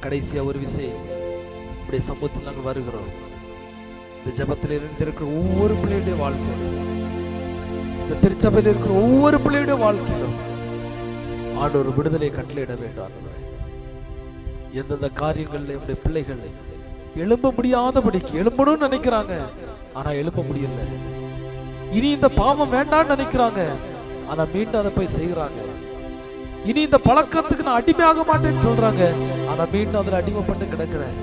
[SPEAKER 1] கடைசியா ஒரு விஷயம், உடைய சமூகத்தில் நாங்கள் வருகிறோம். இந்த ஜபத்தில் இருந்திருக்கிற ஒவ்வொரு பிள்ளையுடைய வாழ்க்கையிலும், இந்த திருச்சபையில் இருக்கிற ஒவ்வொரு பிள்ளையுடைய வாழ்க்கையிலும் ஆண்டவர் விடுதலை கட்டளையிட வேண்டும் ஆண்டவரே. எந்தெந்த காரியங்கள்ல என்னுடைய பிள்ளைகள் எழும்ப முடியாதபடிக்கு, எழும்பணும்னு நினைக்கிறாங்க ஆனா எழும்ப முடியல, இனி இந்த பாவம் வேண்டாம்னு நினைக்கிறாங்க ஆனா மீண்டும் அதை போய் செய்யறாங்க, இனி இந்த பழக்கத்துக்கு நான் அடிமையாக மாட்டேன்னு சொல்றாங்க ஆனா மீண்டும் அதில் அடிமைப்பட்டு கிடக்கிறேன்.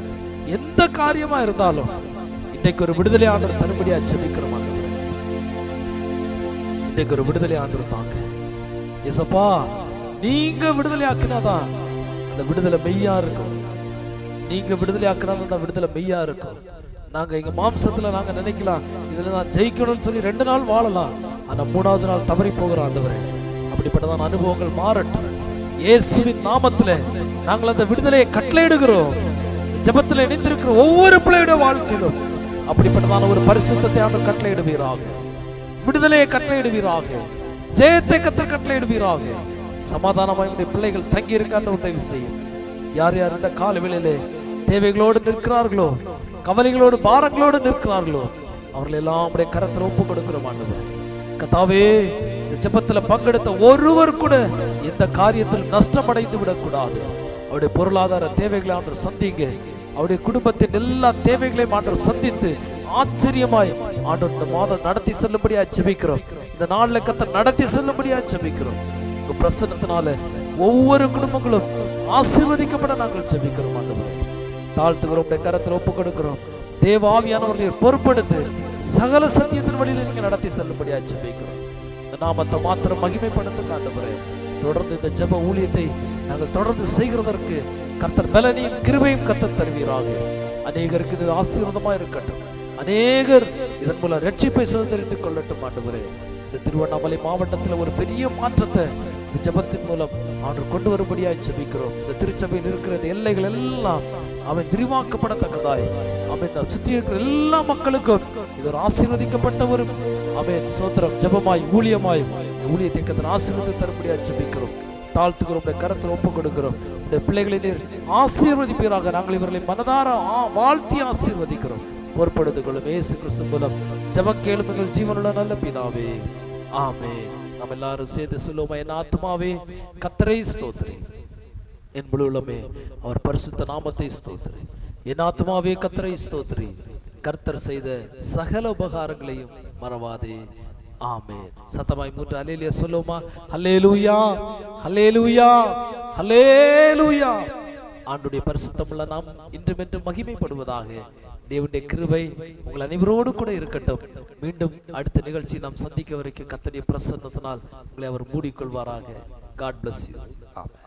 [SPEAKER 1] எந்த காரியமா இருந்தாலும் இன்றைக்கு ஒரு விடுதலை ஆண்டவர் தரும்படியா ஜெபிக்கிறோம் ஆண்டவரே. இன்றைக்கு ஒரு விடுதலை ஆண்டவர் தாங்க ஏசப்பா. நீங்க விடுதலை ஆக்கினாதான் அந்த விடுதலை மெய்யா இருக்கும். நீங்க விடுதலை ஆக்கினாதான் அந்த விடுதலை மெய்யா இருக்கும். நாங்க எங்க மாம்சத்துல நாங்க நினைக்கலாம் இதுல நான் ஜெயிக்கணும்னு சொல்லி 2 நாள் வாழலாம், ஆனா 3வது நாள் தவறி போகிற ஆண்டவரே. அப்படிப்பட்டதான அனுபவங்கள் மாறட்டும் இயேசுவின் நாமத்துல. நாங்கள் அந்த விடுதலையை கட்டளையிடுகிறோம். ஜெபத்தில் இணைந்திருக்கிற ஒவ்வொரு பிள்ளையுடைய வாழ்க்கையிலும் அப்படிப்பட்டதான ஒரு பரிசுத்தத்தை ஆண்டவர் கட்டளையிடுவீராக, விடுதலையை கட்டளையிடுவீராக, ஜெயத்தை கத்தர் கட்டளையிடுவீராக. சமாதானமாக பிள்ளைகள் தங்கி இருக்கான்னு உதவி செய்யும் யார் யார் இந்த காலவேளையிலே தேவைகளோடு நிற்கிறார்களோ, கவலைகளோடு பாரங்களோடு நிற்கிறார்களோ, அவர்கள் எல்லாம் உம்முடைய கரத்தில் ஒப்பு கொடுக்கிறோம் ஆண்டவரே. கர்த்தாவே, இந்த ஜெபத்துல பங்கெடுத்த ஒருவர் கூட இந்த காரியத்தில் நஷ்டம் அடைந்து விடக்கூடாது. அவருடைய பொருளாதார தேவைகளை ஆண்டவர் சந்திங்க. அவருடைய குடும்பத்தின் எல்லா தேவைகளையும் ஆண்டவர் சந்தித்து ஆச்சரியமாய் ஆண்டவர் இந்த மாதம் நடத்தி செல்லும்படியா ஜெபிக்கிறோம். இந்த நாள்ல கர்த்தர் நடத்தி செல்லும்படியா ஜெபிக்கிறோம். உங்க பிரசன்னத்தினால ஒவ்வொரு குடும்பங்களும் ஆசீர்வதிக்கப்பட நாங்கள் ஜெபிக்கிறோம் ஆண்டவரே. தாழ்த்துகிறோம், கரத்தில் ஒப்பு கொடுக்கிறோம். தேவ ஆவியானவர்களை பொறுப்படுத்து சகல சத்தியத்தின் வழியில் நீங்க நடத்தி செல்லும்படியா ஜெபிக்கிறோம். இந்த நாமத்தை மாத்திரம் மகிமைப்படுத்துங்க ஆண்டவரே. தொடர்ந்து இந்த ஜெப ஊழியத்தை நாங்கள் தொடர்ந்து செய்கிறதற்கு கர்த்தர் பலனையும் கிருபையும் கர்த்தர் தருவீராக. அநேகருக்கு இது ஆசீர்வாதமா இருக்கட்டும். அநேகர் இதன் மூலம் ரட்சிப்பை சுதந்திரித்துக் கொள்ளட்டும் ஆண்டவரே. இந்த திருவண்ணாமலை மாவட்டத்தில் ஒரு பெரிய மாற்றத்தை இந்த ஜெபத்தின் மூலம் அவன் கொண்டு வரும்படியாய் ஜெபிக்கிறோம். இந்த திருச்சபையில் இருக்கிற எல்லைகள் எல்லாம் அவன் விரிவாக்கப்படத்தக்கதாய் அவன் சுற்றி இருக்கிற எல்லா மக்களுக்கும் இது ஒரு ஆசீர்வதிக்கப்பட்ட ஒரு அவன் சோத்திரம் ஜெபமாய் ஊழியமாய் ஊழியத்தை கர்த்தர் ஆசீர்வதித்து தரும்படியாய் ஜெபிக்கிறோம். தாழ்த்துகிறோம், கரத்தில் ஒப்பு கொடுக்கிறோம். இந்த பிள்ளைகளை நீர் ஆசீர்வதிப்பீராக. நாங்கள் இவர்களை மனதார வாழ்த்தி ஆசீர்வதிக்கிறோம். பொறுப்படுத்திக் கொள்ளும் இயேசு கிறிஸ்து மூலம் ஜெபம் கேளும் எங்கள் ஜீவனுள்ள நல்ல பிதாவே, ஆமென். நாம் எல்லாரும் சேர்ந்து சொல்லுவோம், என் ஆத்துமாவே கர்த்தரை ஸ்தோத்திரி, என் முழு உள்ளமே அவர் பரிசுத்த நாமத்தை ஸ்தோத்திரி. என் ஆத்துமாவே கர்த்தரை ஸ்தோத்திரி, கர்த்தர் செய்த சகல உபகாரங்களையும் மறவாதே. ஆமென். சத்தமாய் மூன்று அல்லேலூயா சொல்லுவோமா? அல்லேலூயா, அல்லேலூயா, அல்லேலூயா. ஆண்டுடைய பரிசுத்தமுள்ள நாம் இன்றும் என்றும் மகிமைப்படுவதாக. தேவனுடைய கிருபை உங்கள் அனைவரோடு கூட இருக்கட்டும். மீண்டும் அடுத்த நிகழ்ச்சி நாம் சந்திக்க வரைக்கும் கர்த்தருடைய பிரசன்னத்தினால் உங்களை அவர் மூடிக்கொள்வாராக. God bless you. ஆமென்.